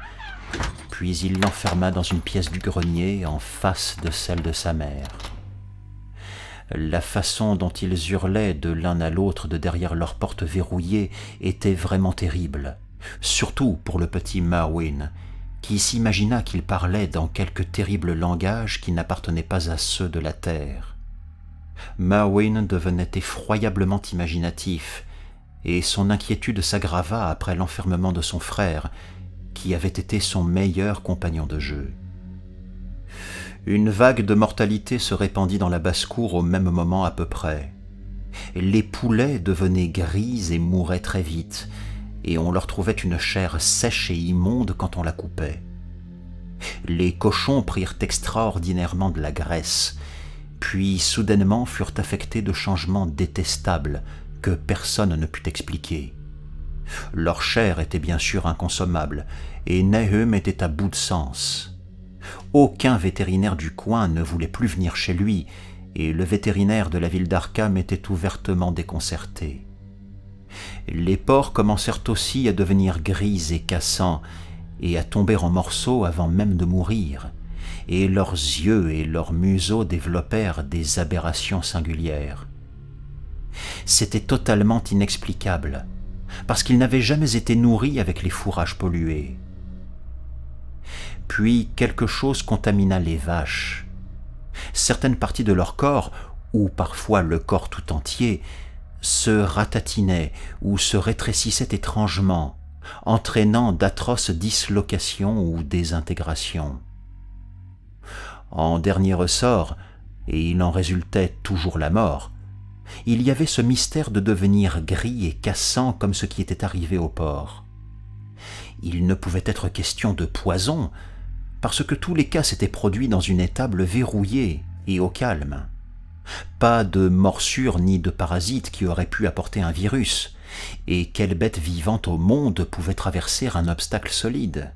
puis il l'enferma dans une pièce du grenier en face de celle de sa mère. La façon dont ils hurlaient de l'un à l'autre de derrière leur porte verrouillée était vraiment terrible, surtout pour le petit Merwin, qui s'imagina qu'il parlait dans quelque terrible langage qui n'appartenait pas à ceux de la terre. Merwin devenait effroyablement imaginatif, et son inquiétude s'aggrava après l'enfermement de son frère, qui avait été son meilleur compagnon de jeu. Une vague de mortalité se répandit dans la basse-cour au même moment à peu près. Les poulets devenaient grises et mouraient très vite, et on leur trouvait une chair sèche et immonde quand on la coupait. Les cochons prirent extraordinairement de la graisse, puis soudainement furent affectés de changements détestables que personne ne put expliquer. Leur chair était bien sûr inconsommable, et Nahum était à bout de sens. Aucun vétérinaire du coin ne voulait plus venir chez lui, et le vétérinaire de la ville d'Arkham était ouvertement déconcerté. Les porcs commencèrent aussi à devenir gris et cassants, et à tomber en morceaux avant même de mourir, et leurs yeux et leurs museaux développèrent des aberrations singulières. C'était totalement inexplicable, parce qu'ils n'avaient jamais été nourris avec les fourrages pollués. Puis quelque chose contamina les vaches. Certaines parties de leur corps, ou parfois le corps tout entier, se ratatinaient ou se rétrécissaient étrangement, entraînant d'atroces dislocations ou désintégrations. En dernier ressort, et il en résultait toujours la mort, il y avait ce mystère de devenir gris et cassant comme ce qui était arrivé au porc. Il ne pouvait être question de poison, parce que tous les cas s'étaient produits dans une étable verrouillée et au calme. Pas de morsure ni de parasite qui aurait pu apporter un virus, et quelle bête vivante au monde pouvait traverser un obstacle solide?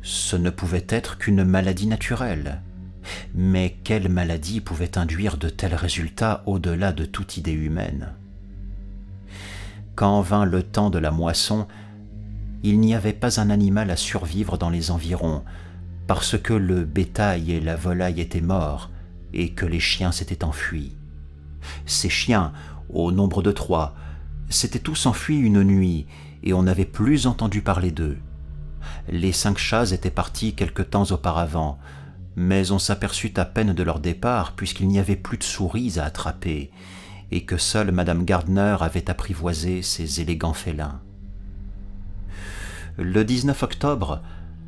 Ce ne pouvait être qu'une maladie naturelle. Mais quelle maladie pouvait induire de tels résultats au-delà de toute idée humaine? Quand vint le temps de la moisson, il n'y avait pas un animal à survivre dans les environs, parce que le bétail et la volaille étaient morts et que les chiens s'étaient enfuis. Ces chiens, au nombre de 3, s'étaient tous enfuis une nuit et on n'avait plus entendu parler d'eux. Les 5 chats étaient partis quelque temps auparavant, mais on s'aperçut à peine de leur départ puisqu'il n'y avait plus de souris à attraper et que seule Madame Gardner avait apprivoisé ces élégants félins. Le 19 octobre,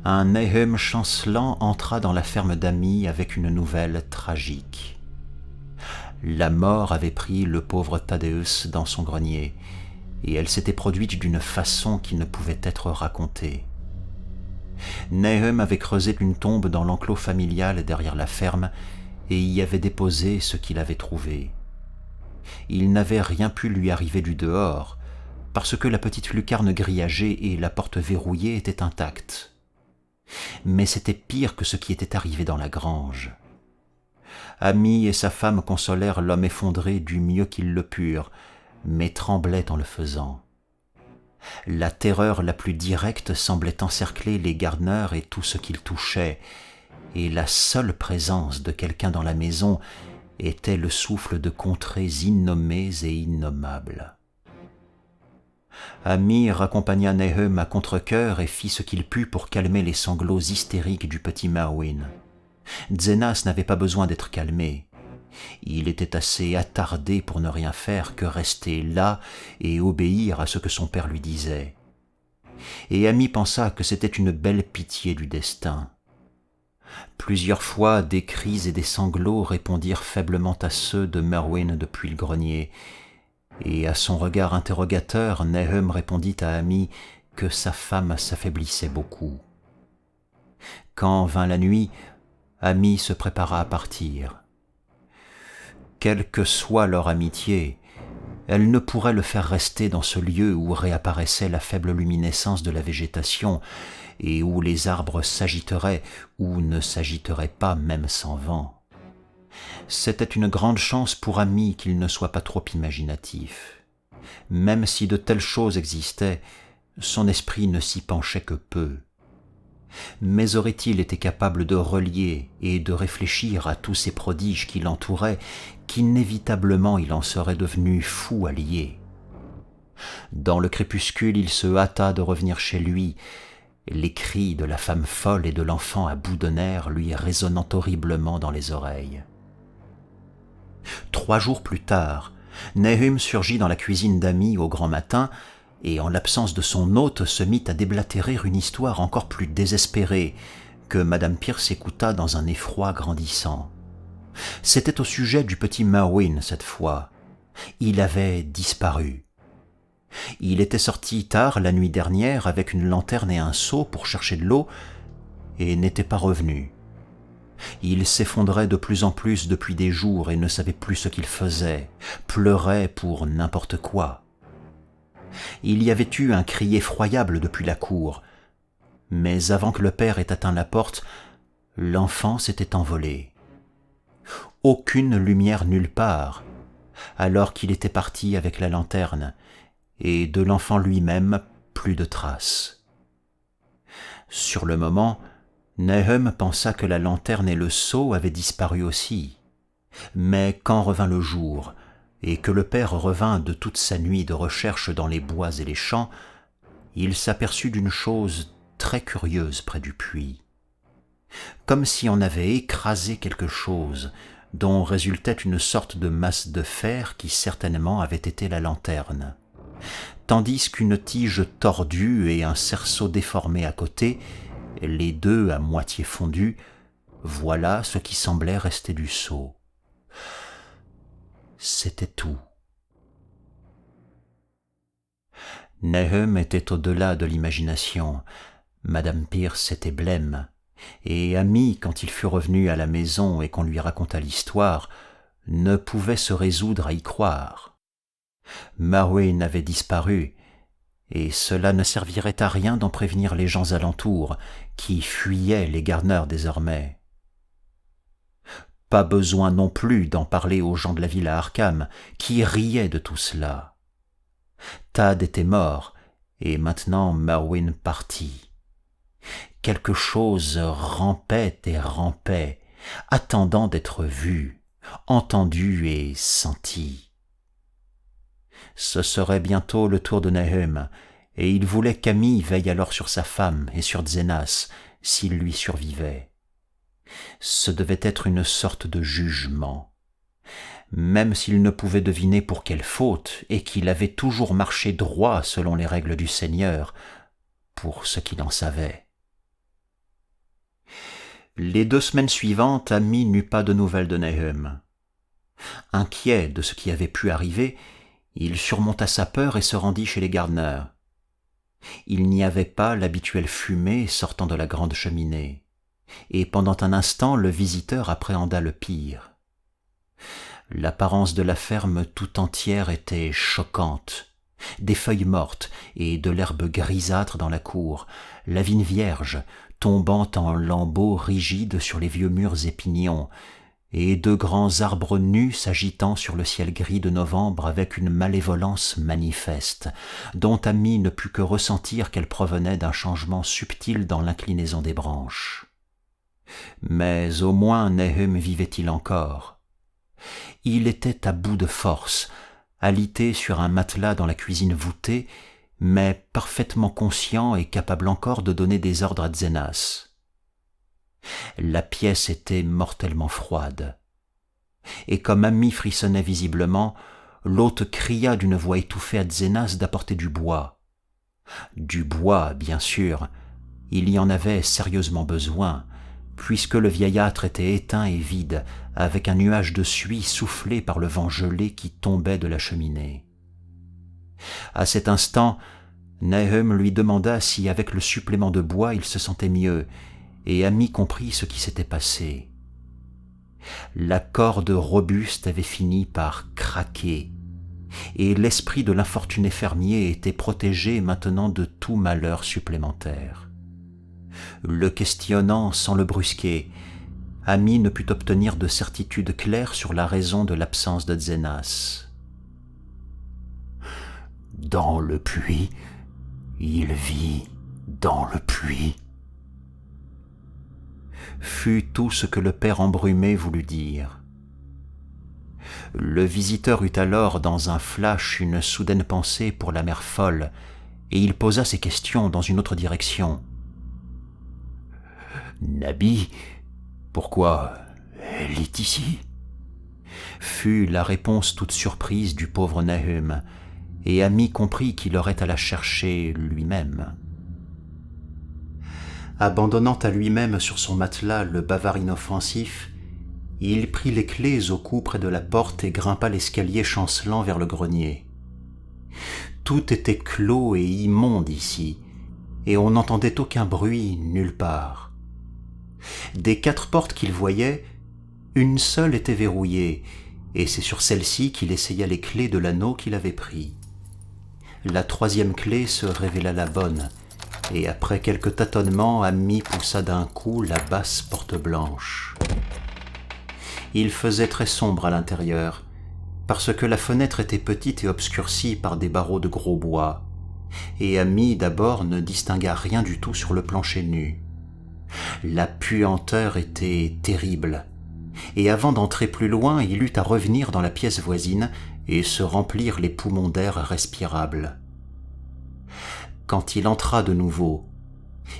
un Nahum chancelant entra dans la ferme d'Amy avec une nouvelle tragique. La mort avait pris le pauvre Thaddeus dans son grenier, et elle s'était produite d'une façon qui ne pouvait être racontée. Nahum avait creusé une tombe dans l'enclos familial derrière la ferme et y avait déposé ce qu'il avait trouvé. Il n'avait rien pu lui arriver du dehors, parce que la petite lucarne grillagée et la porte verrouillée étaient intactes. Mais c'était pire que ce qui était arrivé dans la grange. Amy et sa femme consolèrent l'homme effondré du mieux qu'ils le purent, mais tremblaient en le faisant. La terreur la plus directe semblait encercler les Gardner et tout ce qu'ils touchaient, et la seule présence de quelqu'un dans la maison était le souffle de contrées innommées et innommables. Amy raccompagna Nahum à contre-cœur et fit ce qu'il put pour calmer les sanglots hystériques du petit Merwin. Zenas n'avait pas besoin d'être calmé. Il était assez attardé pour ne rien faire que rester là et obéir à ce que son père lui disait. Et Amy pensa que c'était une belle pitié du destin. Plusieurs fois, des cris et des sanglots répondirent faiblement à ceux de Merwin depuis le grenier, et à son regard interrogateur, Nahum répondit à Amy que sa femme s'affaiblissait beaucoup. Quand vint la nuit, Amy se prépara à partir. Quelle que soit leur amitié, elle ne pourrait le faire rester dans ce lieu où réapparaissait la faible luminescence de la végétation et où les arbres s'agiteraient ou ne s'agiteraient pas même sans vent. C'était une grande chance pour Amy qu'il ne soit pas trop imaginatif. Même si de telles choses existaient, son esprit ne s'y penchait que peu. Mais aurait-il été capable de relier et de réfléchir à tous ces prodiges qui l'entouraient, qu'inévitablement il en serait devenu fou à lier. Dans le crépuscule, il se hâta de revenir chez lui, les cris de la femme folle et de l'enfant à bout de nerfs lui résonnant horriblement dans les oreilles. 3 jours plus tard, Nahum surgit dans la cuisine d'Amy au grand matin, et en l'absence de son hôte se mit à déblatérer une histoire encore plus désespérée que Madame Pierce écouta dans un effroi grandissant. C'était au sujet du petit Merwin cette fois. Il avait disparu. Il était sorti tard la nuit dernière avec une lanterne et un seau pour chercher de l'eau et n'était pas revenu. Il s'effondrait de plus en plus depuis des jours et ne savait plus ce qu'il faisait, pleurait pour n'importe quoi. Il y avait eu un cri effroyable depuis la cour, mais avant que le père ait atteint la porte, l'enfant s'était envolé. Aucune lumière nulle part, alors qu'il était parti avec la lanterne, et de l'enfant lui-même plus de traces. Sur le moment, Nahum pensa que la lanterne et le seau avaient disparu aussi, mais quand revint le jour, et que le père revint de toute sa nuit de recherche dans les bois et les champs, il s'aperçut d'une chose très curieuse près du puits, comme si on avait écrasé quelque chose dont résultait une sorte de masse de fer qui certainement avait été la lanterne, tandis qu'une tige tordue et un cerceau déformé à côté, les deux à moitié fondus, voilà ce qui semblait rester du seau. C'était tout. Nahum était au-delà de l'imagination. Madame Pierce était blême, et Amy, quand il fut revenu à la maison et qu'on lui raconta l'histoire, ne pouvait se résoudre à y croire. Marwyn avait disparu, et cela ne servirait à rien d'en prévenir les gens alentours, qui fuyaient les Gardner désormais. Pas besoin non plus d'en parler aux gens de la villa Arkham, qui riaient de tout cela. Thad était mort, et maintenant Marwyn parti. Quelque chose rampait et rampait, attendant d'être vu, entendu et senti. Ce serait bientôt le tour de Nahum, et il voulait qu'Amy veille alors sur sa femme et sur Xénas, s'il lui survivait. Ce devait être une sorte de jugement. Même s'il ne pouvait deviner pour quelle faute, et qu'il avait toujours marché droit selon les règles du Seigneur, pour ce qu'il en savait. Les 2 semaines suivantes, Amy n'eut pas de nouvelles de Nahum. Inquiet de ce qui avait pu arriver, il surmonta sa peur et se rendit chez les Gardner. Il n'y avait pas l'habituelle fumée sortant de la grande cheminée, et pendant un instant le visiteur appréhenda le pire. L'apparence de la ferme tout entière était choquante. Des feuilles mortes et de l'herbe grisâtre dans la cour, la vigne vierge tombant en lambeaux rigides sur les vieux murs épignons, et 2 grands arbres nus s'agitant sur le ciel gris de novembre avec une malévolence manifeste, dont Amy ne put que ressentir qu'elle provenait d'un changement subtil dans l'inclinaison des branches. Mais au moins Nahum vivait-il encore. Il était à bout de force, alité sur un matelas dans la cuisine voûtée, mais parfaitement conscient et capable encore de donner des ordres à Xénas. La pièce était mortellement froide. Et comme Amy frissonnait visiblement, l'hôte cria d'une voix étouffée à Xénas d'apporter du bois. Du bois, bien sûr, il y en avait sérieusement besoin, puisque le vieillâtre était éteint et vide, avec un nuage de suie soufflé par le vent gelé qui tombait de la cheminée. À cet instant, Nahum lui demanda si avec le supplément de bois il se sentait mieux, et Amy comprit ce qui s'était passé. La corde robuste avait fini par craquer, et l'esprit de l'infortuné fermier était protégé maintenant de tout malheur supplémentaire. Le questionnant sans le brusquer, Amy ne put obtenir de certitude claire sur la raison de l'absence de Xénas. « Dans le puits, il vit dans le puits » fut tout ce que le père embrumé voulut dire. Le visiteur eut alors dans un flash une soudaine pensée pour la mère folle, et il posa ses questions dans une autre direction. « Nabi, pourquoi elle est ici ?» fut la réponse toute surprise du pauvre Nahum, et Amy comprit qu'il aurait à la chercher lui-même. Abandonnant à lui-même sur son matelas le bavard inoffensif, il prit les clés au cou près de la porte et grimpa l'escalier chancelant vers le grenier. Tout était clos et immonde ici, et on n'entendait aucun bruit nulle part. Des 4 portes qu'il voyait, une seule était verrouillée, et c'est sur celle-ci qu'il essaya les clés de l'anneau qu'il avait pris. La 3e clé se révéla la bonne, et après quelques tâtonnements, Amy poussa d'un coup la basse porte blanche. Il faisait très sombre à l'intérieur, parce que la fenêtre était petite et obscurcie par des barreaux de gros bois, et Amy d'abord ne distingua rien du tout sur le plancher nu. La puanteur était terrible, et avant d'entrer plus loin, il eut à revenir dans la pièce voisine et se remplir les poumons d'air respirable. Quand il entra de nouveau,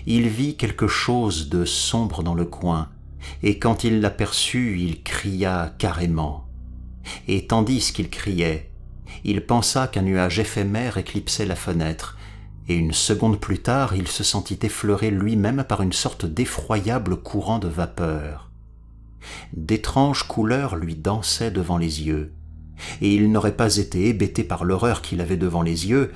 Il vit quelque chose de sombre dans le coin, et quand il l'aperçut, il cria carrément. Et tandis qu'il criait, il pensa qu'un nuage éphémère éclipsait la fenêtre, et une seconde plus tard, il se sentit effleuré lui-même par une sorte d'effroyable courant de vapeur. D'étranges couleurs lui dansaient devant les yeux, et il n'aurait pas été hébété par l'horreur qu'il avait devant les yeux,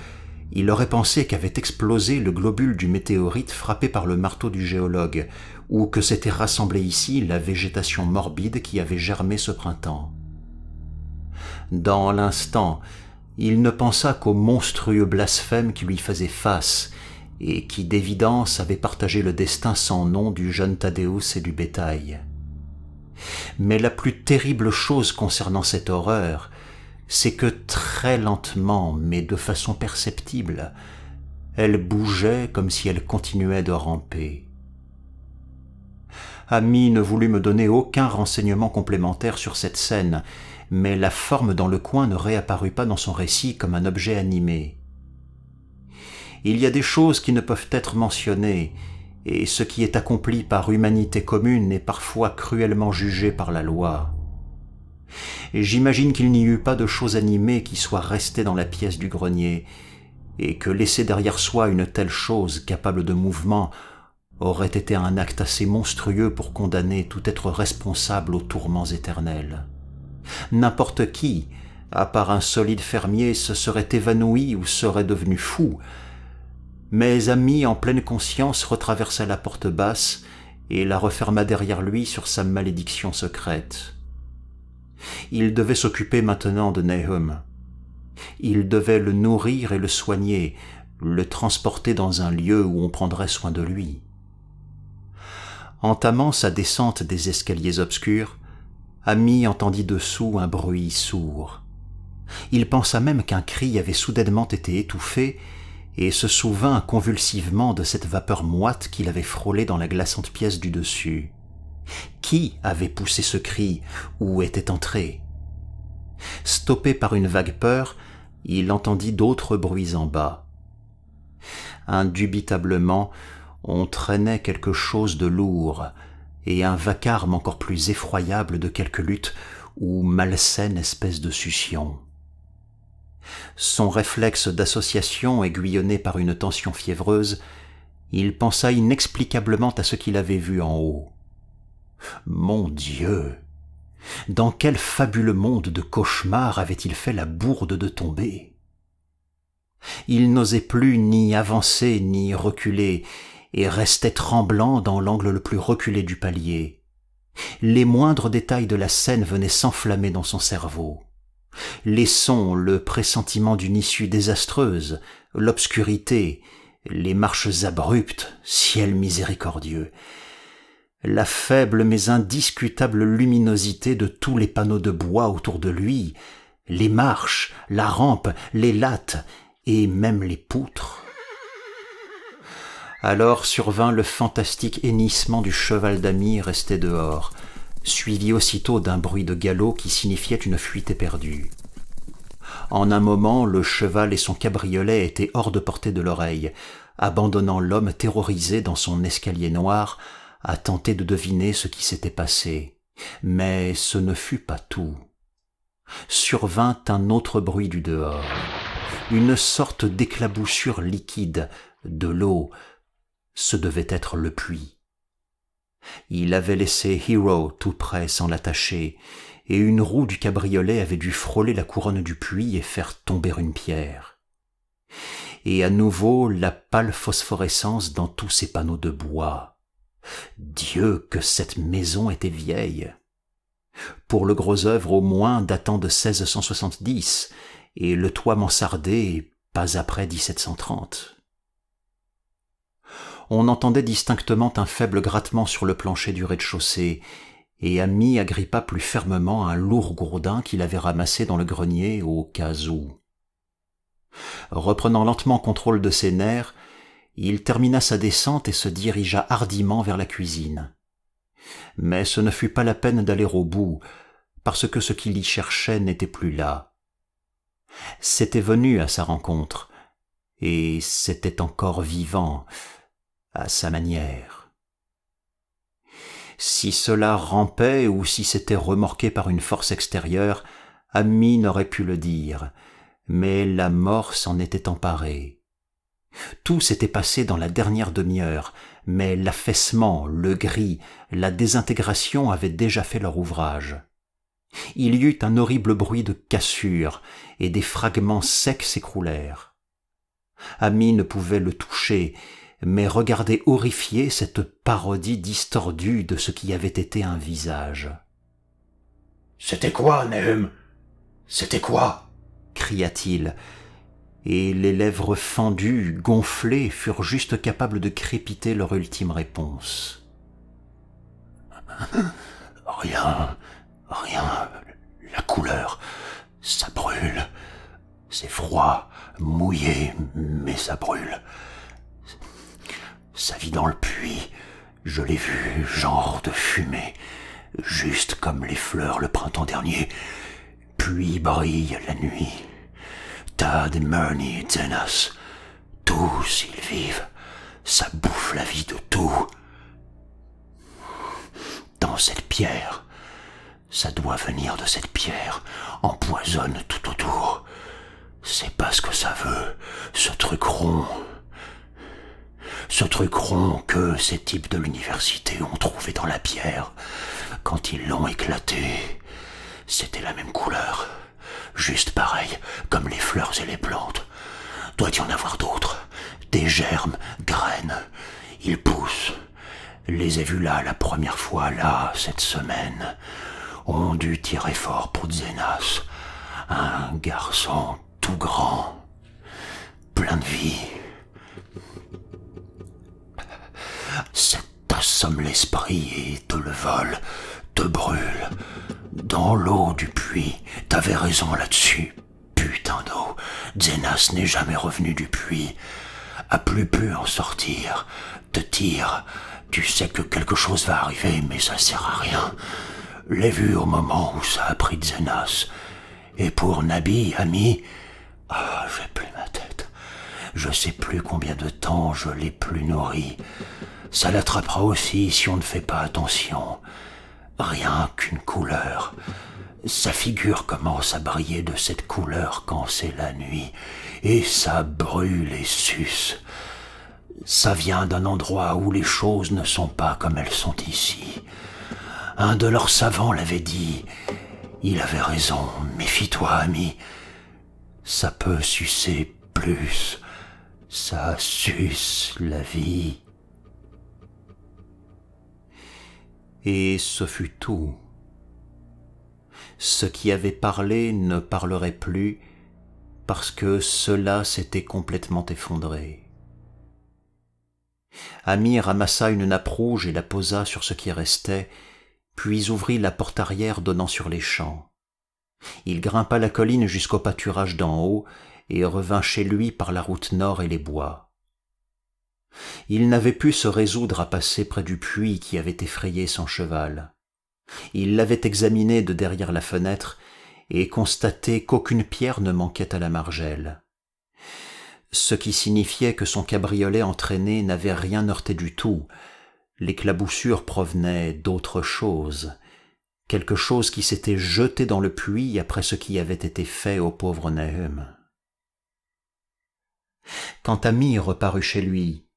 il aurait pensé qu'avait explosé le globule du météorite frappé par le marteau du géologue, ou que s'était rassemblée ici la végétation morbide qui avait germé ce printemps. Dans l'instant, il ne pensa qu'au monstrueux blasphème qui lui faisait face, et qui d'évidence avait partagé le destin sans nom du jeune Thaddeus et du bétail. Mais la plus terrible chose concernant cette horreur, c'est que très lentement, mais de façon perceptible, elle bougeait comme si elle continuait de ramper. Amy ne voulut me donner aucun renseignement complémentaire sur cette scène, mais la forme dans le coin ne réapparut pas dans son récit comme un objet animé. Il y a des choses qui ne peuvent être mentionnées, et ce qui est accompli par humanité commune est parfois cruellement jugé par la loi. J'imagine qu'il n'y eut pas de choses animées qui soient restées dans la pièce du grenier, et que laisser derrière soi une telle chose capable de mouvement aurait été un acte assez monstrueux pour condamner tout être responsable aux tourments éternels. N'importe qui, à part un solide fermier, se serait évanoui ou serait devenu fou, mais Amy, en pleine conscience, retraversa la porte basse et la referma derrière lui sur sa malédiction secrète. Il devait s'occuper maintenant de Nahum. Il devait le nourrir et le soigner, le transporter dans un lieu où on prendrait soin de lui. Entamant sa descente des escaliers obscurs, Amy entendit dessous un bruit sourd. Il pensa même qu'un cri avait soudainement été étouffé et se souvint convulsivement de cette vapeur moite qu'il avait frôlée dans la glaçante pièce du dessus. Qui avait poussé ce cri? Où était entré? Stoppé par une vague peur, il entendit d'autres bruits en bas. Indubitablement, on traînait quelque chose de lourd, et un vacarme encore plus effroyable de quelque lutte ou malsaine espèce de succion. Son réflexe d'association aiguillonné par une tension fiévreuse, il pensa inexplicablement à ce qu'il avait vu en haut. Mon Dieu! Dans quel fabuleux monde de cauchemar avait-il fait la bourde de tomber? Il n'osait plus ni avancer ni reculer, et restait tremblant dans l'angle le plus reculé du palier. Les moindres détails de la scène venaient s'enflammer dans son cerveau. Les sons, le pressentiment d'une issue désastreuse, l'obscurité, les marches abruptes, ciel miséricordieux, la faible mais indiscutable luminosité de tous les panneaux de bois autour de lui, les marches, la rampe, les lattes et même les poutres. Alors survint le fantastique hennissement du cheval d'Amy resté dehors, suivi aussitôt d'un bruit de galop qui signifiait une fuite éperdue. En un moment, le cheval et son cabriolet étaient hors de portée de l'oreille, abandonnant l'homme terrorisé dans son escalier noir, à tenter de deviner ce qui s'était passé. Mais ce ne fut pas tout. Survint un autre bruit du dehors, une sorte d'éclaboussure liquide, de l'eau. Ce devait être le puits. Il avait laissé Hero tout près sans l'attacher, et une roue du cabriolet avait dû frôler la couronne du puits et faire tomber une pierre. Et à nouveau la pâle phosphorescence dans tous ces panneaux de bois. Dieu, que cette maison était vieille! Pour le gros œuvre au moins datant de 1670, et le toit mansardé pas après 1730. On entendait distinctement un faible grattement sur le plancher du rez-de-chaussée, et Amy agrippa plus fermement un lourd gourdin qu'il avait ramassé dans le grenier au cas où. Reprenant lentement contrôle de ses nerfs, il termina sa descente et se dirigea hardiment vers la cuisine. Mais ce ne fut pas la peine d'aller au bout, parce que ce qu'il y cherchait n'était plus là. C'était venu à sa rencontre, et c'était encore vivant, à sa manière. Si cela rampait ou si c'était remorqué par une force extérieure, Ami n'aurait pu le dire, mais la mort s'en était emparée. Tout s'était passé dans la dernière demi-heure, mais l'affaissement, le gris, la désintégration avaient déjà fait leur ouvrage. Il y eut un horrible bruit de cassure, et des fragments secs s'écroulèrent. Ami ne pouvait le toucher, mais regardait horrifié cette parodie distordue de ce qui avait été un visage. « C'était quoi, Nahum? C'était quoi ?» cria-t-il, et les lèvres fendues, gonflées, furent juste capables de crépiter leur ultime réponse. « Rien, la couleur, ça brûle. C'est froid, mouillé, mais ça brûle. Ça vit dans le puits, je l'ai vu, genre de fumée, juste comme les fleurs le printemps dernier, puis brille la nuit. Tad, Murney et Zenas, tous ils vivent, ça bouffe la vie de tout. Dans cette pierre, ça doit venir de cette pierre, empoisonne tout autour. C'est pas ce que ça veut, ce truc rond. Ce truc rond que ces types de l'université ont trouvé dans la pierre. Quand ils l'ont éclaté, c'était la même couleur. Juste pareil, comme les fleurs et les plantes. Doit y en avoir d'autres. Des germes, graines. Ils poussent. Les ai vus là la première fois, là, cette semaine. On dû tirer fort pour Zenas. Un garçon tout grand. Plein de vie. Ça t'assomme l'esprit et te le vole, te brûle. Dans l'eau du puits, t'avais raison là-dessus. Putain d'eau, Zenas n'est jamais revenu du puits. A plus pu en sortir. Te tire, tu sais que quelque chose va arriver, mais ça sert à rien. L'ai vu au moment où ça a pris Zenas. Et pour Nabi, Ami, j'ai plus ma tête. Je sais plus combien de temps je l'ai plus nourri. Ça l'attrapera aussi si on ne fait pas attention. Rien qu'une couleur. Sa figure commence à briller de cette couleur quand c'est la nuit, et ça brûle et suce. Ça vient d'un endroit où les choses ne sont pas comme elles sont ici. Un de leurs savants l'avait dit. Il avait raison, méfie-toi, ami. Ça peut sucer plus. Ça suce la vie. Et ce fut tout. Ceux qui avaient parlé ne parleraient plus, parce que cela s'était complètement effondré. Ami ramassa une nappe rouge et la posa sur ce qui restait, puis ouvrit la porte arrière donnant sur les champs. Il grimpa la colline jusqu'au pâturage d'en haut et revint chez lui par la route nord et les bois. Il n'avait pu se résoudre à passer près du puits qui avait effrayé son cheval. Il l'avait examiné de derrière la fenêtre et constaté qu'aucune pierre ne manquait à la margelle, ce qui signifiait que son cabriolet entraîné n'avait rien heurté du tout. L'éclaboussure provenait d'autre chose, quelque chose qui s'était jeté dans le puits après ce qui avait été fait au pauvre Nahum. Quand Ami reparut chez lui,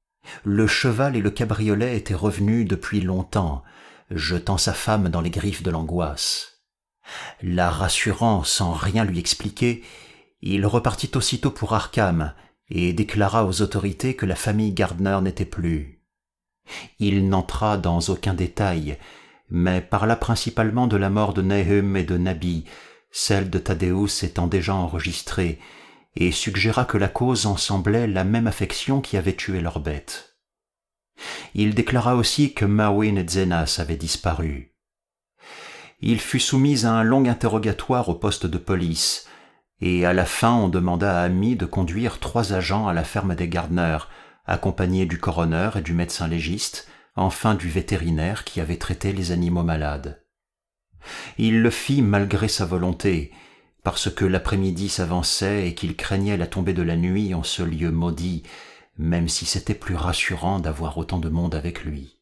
le cheval et le cabriolet étaient revenus depuis longtemps, jetant sa femme dans les griffes de l'angoisse. La rassurant sans rien lui expliquer, il repartit aussitôt pour Arkham et déclara aux autorités que la famille Gardner n'était plus. Il n'entra dans aucun détail, mais parla principalement de la mort de Nahum et de Nabi, celle de Thaddeus étant déjà enregistrée, et suggéra que la cause en semblait la même affection qui avait tué leur bête. Il déclara aussi que Mawin et Zenas avaient disparu. Il fut soumis à un long interrogatoire au poste de police, et à la fin on demanda à Ami de conduire 3 agents à la ferme des Gardner, accompagnés du coroner et du médecin légiste, enfin du vétérinaire qui avait traité les animaux malades. Il le fit malgré sa volonté, parce que l'après-midi s'avançait et qu'il craignait la tombée de la nuit en ce lieu maudit, même si c'était plus rassurant d'avoir autant de monde avec lui.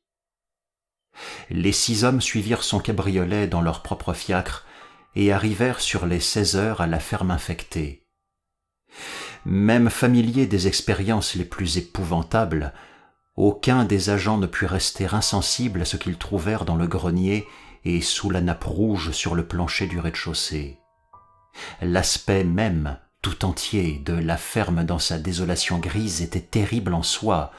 Les 6 hommes suivirent son cabriolet dans leur propre fiacre et arrivèrent sur les 16 heures à la ferme infectée. Même familier des expériences les plus épouvantables, aucun des agents ne put rester insensible à ce qu'ils trouvèrent dans le grenier et sous la nappe rouge sur le plancher du rez-de-chaussée. L'aspect même, tout entier, de la ferme dans sa désolation grise était terrible en soi,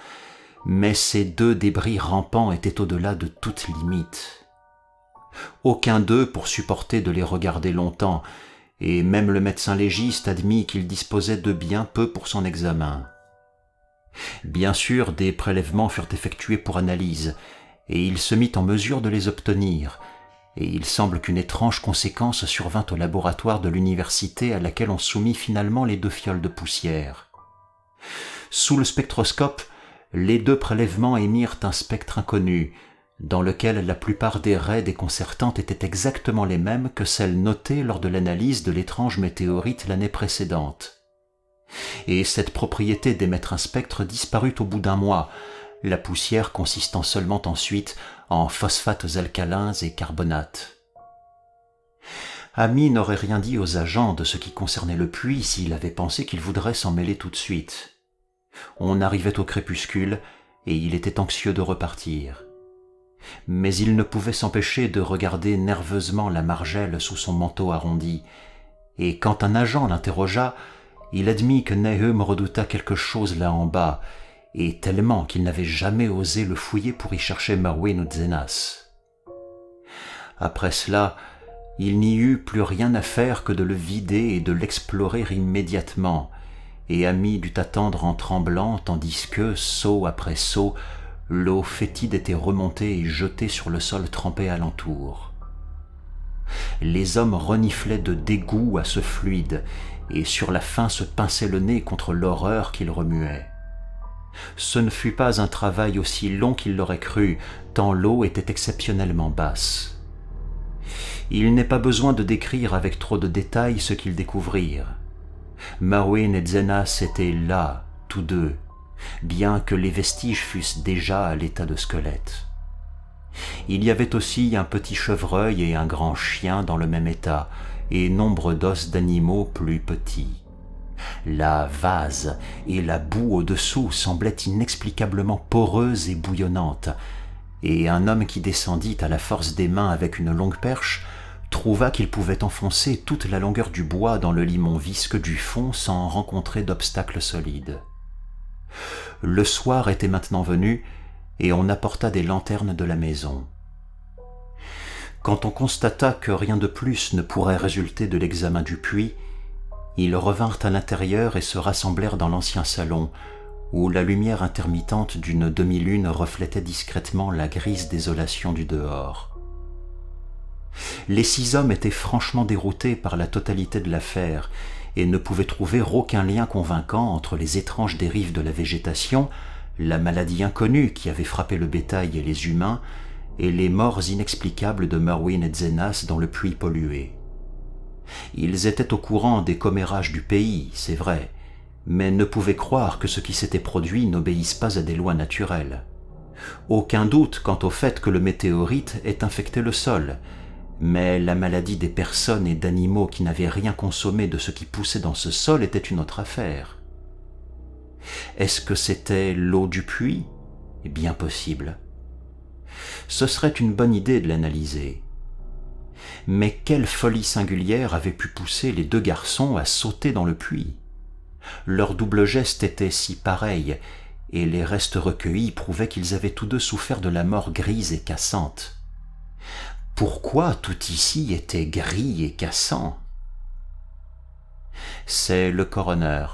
mais ces 2 débris rampants étaient au-delà de toute limite. Aucun d'eux pour supporter de les regarder longtemps, et même le médecin légiste admit qu'il disposait de bien peu pour son examen. Bien sûr, des prélèvements furent effectués pour analyse, et il se mit en mesure de les obtenir, et il semble qu'une étrange conséquence survint au laboratoire de l'université à laquelle on soumit finalement les 2 fioles de poussière. Sous le spectroscope, les 2 prélèvements émirent un spectre inconnu, dans lequel la plupart des raies déconcertantes étaient exactement les mêmes que celles notées lors de l'analyse de l'étrange météorite l'année précédente. Et cette propriété d'émettre un spectre disparut au bout d'1 mois, la poussière consistant seulement ensuite en phosphates alcalins et carbonates. Ami n'aurait rien dit aux agents de ce qui concernait le puits s'il avait pensé qu'ils voudraient s'en mêler tout de suite. On arrivait au crépuscule et il était anxieux de repartir. Mais il ne pouvait s'empêcher de regarder nerveusement la margelle sous son manteau arrondi, et quand un agent l'interrogea, il admit que Nahum redouta quelque chose là en bas, et tellement qu'il n'avait jamais osé le fouiller pour y chercher Merwin ou Zenas. Après cela, il n'y eut plus rien à faire que de le vider et de l'explorer immédiatement, et Ami dut attendre en tremblant tandis que, seau après seau, l'eau fétide était remontée et jetée sur le sol trempé alentour. Les hommes reniflaient de dégoût à ce fluide, et sur la fin se pinçaient le nez contre l'horreur qu'il remuait. Ce ne fut pas un travail aussi long qu'ils l'auraient cru, tant l'eau était exceptionnellement basse. Il n'est pas besoin de décrire avec trop de détails ce qu'ils découvrirent. Merwin et Zenas étaient là, tous 2, bien que les vestiges fussent déjà à l'état de squelette. Il y avait aussi un petit chevreuil et un grand chien dans le même état, et nombre d'os d'animaux plus petits. La vase et la boue au-dessous semblaient inexplicablement poreuses et bouillonnantes, et un homme qui descendit à la force des mains avec une longue perche trouva qu'il pouvait enfoncer toute la longueur du bois dans le limon visqueux du fond sans rencontrer d'obstacle solide. Le soir était maintenant venu, et on apporta des lanternes de la maison. Quand on constata que rien de plus ne pourrait résulter de l'examen du puits, ils revinrent à l'intérieur et se rassemblèrent dans l'ancien salon, où la lumière intermittente d'une demi-lune reflétait discrètement la grise désolation du dehors. Les 6 hommes étaient franchement déroutés par la totalité de l'affaire et ne pouvaient trouver aucun lien convaincant entre les étranges dérives de la végétation, la maladie inconnue qui avait frappé le bétail et les humains, et les morts inexplicables de Merwin et Zenas dans le puits pollué. Ils étaient au courant des commérages du pays, c'est vrai, mais ne pouvaient croire que ce qui s'était produit n'obéisse pas à des lois naturelles. Aucun doute quant au fait que le météorite ait infecté le sol, mais la maladie des personnes et d'animaux qui n'avaient rien consommé de ce qui poussait dans ce sol était une autre affaire. Est-ce que c'était l'eau du puits ? Bien possible. Ce serait une bonne idée de l'analyser. Mais quelle folie singulière avait pu pousser les 2 garçons à sauter dans le puits ? Leur double geste était si pareil, et les restes recueillis prouvaient qu'ils avaient tous 2 souffert de la mort grise et cassante. Pourquoi tout ici était gris et cassant ? C'est le coroner,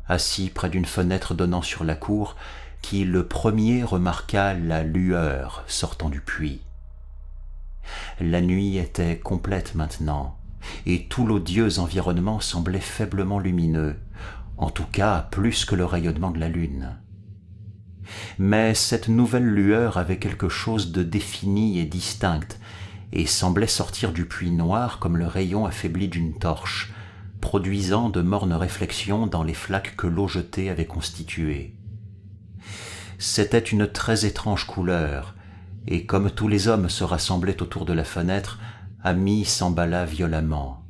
assis près d'une fenêtre donnant sur la cour, qui le premier remarqua la lueur sortant du puits. La nuit était complète maintenant, et tout l'odieux environnement semblait faiblement lumineux, en tout cas plus que le rayonnement de la lune. Mais cette nouvelle lueur avait quelque chose de défini et distinct, et semblait sortir du puits noir comme le rayon affaibli d'une torche, produisant de mornes réflexions dans les flaques que l'eau jetée avait constituées. C'était une très étrange couleur, et comme tous les hommes se rassemblaient autour de la fenêtre, Ami s'emballa violemment.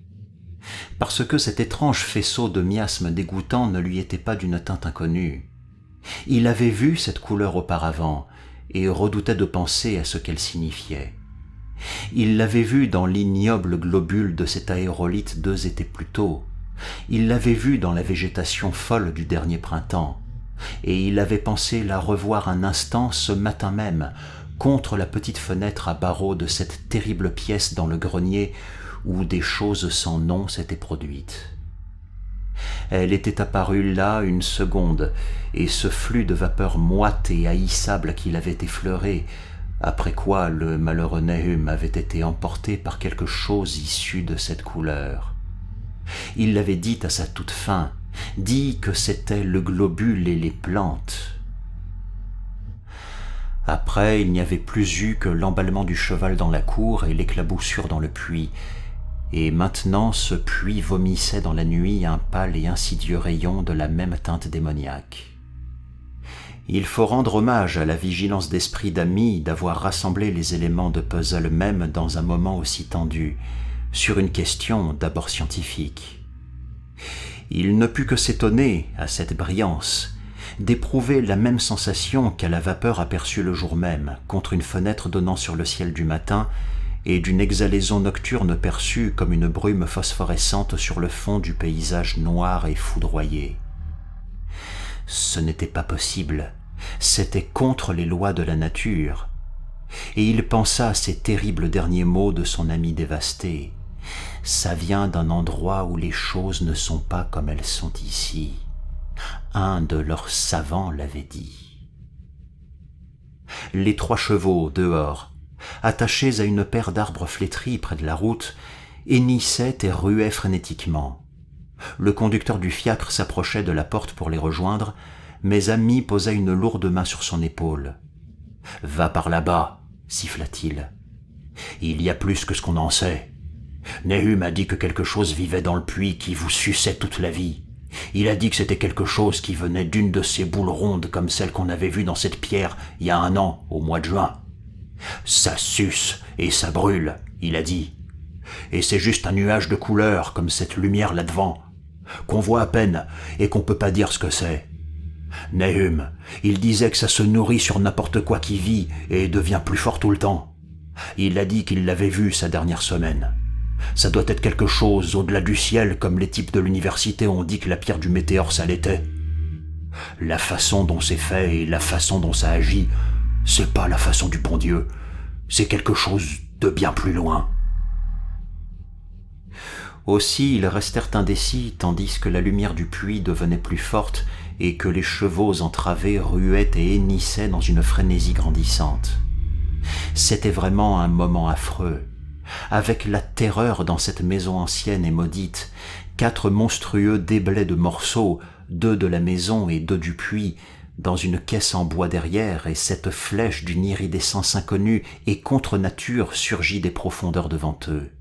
Parce que cet étrange faisceau de miasmes dégoûtants ne lui était pas d'une teinte inconnue. Il avait vu cette couleur auparavant, et redoutait de penser à ce qu'elle signifiait. Il l'avait vue dans l'ignoble globule de cet aérolithe 2 étés plus tôt. Il l'avait vue dans la végétation folle du dernier printemps. Et il avait pensé la revoir un instant ce matin même, contre la petite fenêtre à barreaux de cette terrible pièce dans le grenier où des choses sans nom s'étaient produites. Elle était apparue là une seconde, et ce flux de vapeur moite et haïssable qui l'avait effleuré, après quoi le malheureux Nahum avait été emporté par quelque chose issu de cette couleur. Il l'avait dit à sa toute fin, dit que c'était le globule et les plantes. Après, il n'y avait plus eu que l'emballement du cheval dans la cour et l'éclaboussure dans le puits, et maintenant ce puits vomissait dans la nuit un pâle et insidieux rayon de la même teinte démoniaque. Il faut rendre hommage à la vigilance d'esprit d'Ami d'avoir rassemblé les éléments de puzzle même dans un moment aussi tendu, sur une question d'abord scientifique. Il ne put que s'étonner, à cette brillance, d'éprouver la même sensation qu'à la vapeur aperçue le jour même, contre une fenêtre donnant sur le ciel du matin, et d'une exhalaison nocturne perçue comme une brume phosphorescente sur le fond du paysage noir et foudroyé. Ce n'était pas possible, c'était contre les lois de la nature. Et il pensa à ces terribles derniers mots de son ami dévasté. Ça vient d'un endroit où les choses ne sont pas comme elles sont ici. Un de leurs savants l'avait dit. Les 3 chevaux, dehors, attachés à une paire d'arbres flétris près de la route, hennissaient et ruaient frénétiquement. Le conducteur du fiacre s'approchait de la porte pour les rejoindre, mais Ami posa une lourde main sur son épaule. « Va par là-bas » siffla-t-il. « Il y a plus que ce qu'on en sait. Nahum a dit que quelque chose vivait dans le puits qui vous suçait toute la vie. Il a dit que c'était quelque chose qui venait d'une de ces boules rondes comme celle qu'on avait vue dans cette pierre il y a 1 an, au mois de juin. Ça suce et ça brûle, il a dit. Et c'est juste un nuage de couleur comme cette lumière là-devant, qu'on voit à peine et qu'on peut pas dire ce que c'est. Nahum, il disait que ça se nourrit sur n'importe quoi qui vit et devient plus fort tout le temps. Il a dit qu'il l'avait vu sa dernière semaine. Ça doit être quelque chose au-delà du ciel comme les types de l'université ont dit que la pierre du météore ça l'était. La façon dont c'est fait et la façon dont ça agit, c'est pas la façon du bon Dieu, c'est quelque chose de bien plus loin. Aussi ils restèrent indécis tandis que la lumière du puits devenait plus forte et que les chevaux entravés ruaient et hennissaient dans une frénésie grandissante. C'était vraiment un moment affreux, avec la terreur dans cette maison ancienne et maudite, 4 monstrueux déblais de morceaux, 2 de la maison et 2 du puits, dans une caisse en bois derrière, et cette flèche d'une iridescence inconnue et contre nature surgit des profondeurs devant eux.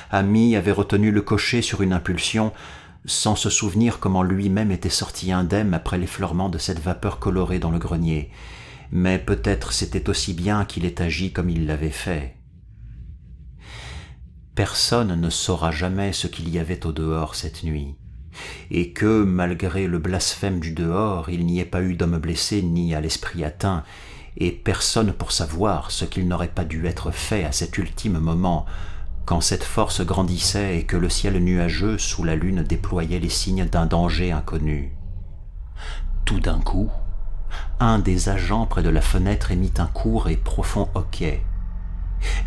Ami avait retenu le cocher sur une impulsion, sans se souvenir comment lui-même était sorti indemne après l'effleurement de cette vapeur colorée dans le grenier, mais peut-être c'était aussi bien qu'il ait agi comme il l'avait fait. Personne ne saura jamais ce qu'il y avait au dehors cette nuit, et que, malgré le blasphème du dehors, il n'y ait pas eu d'homme blessé ni à l'esprit atteint, et personne pour savoir ce qu'il n'aurait pas dû être fait à cet ultime moment, quand cette force grandissait et que le ciel nuageux sous la lune déployait les signes d'un danger inconnu. Tout d'un coup, un des agents près de la fenêtre émit un court et profond hoquet.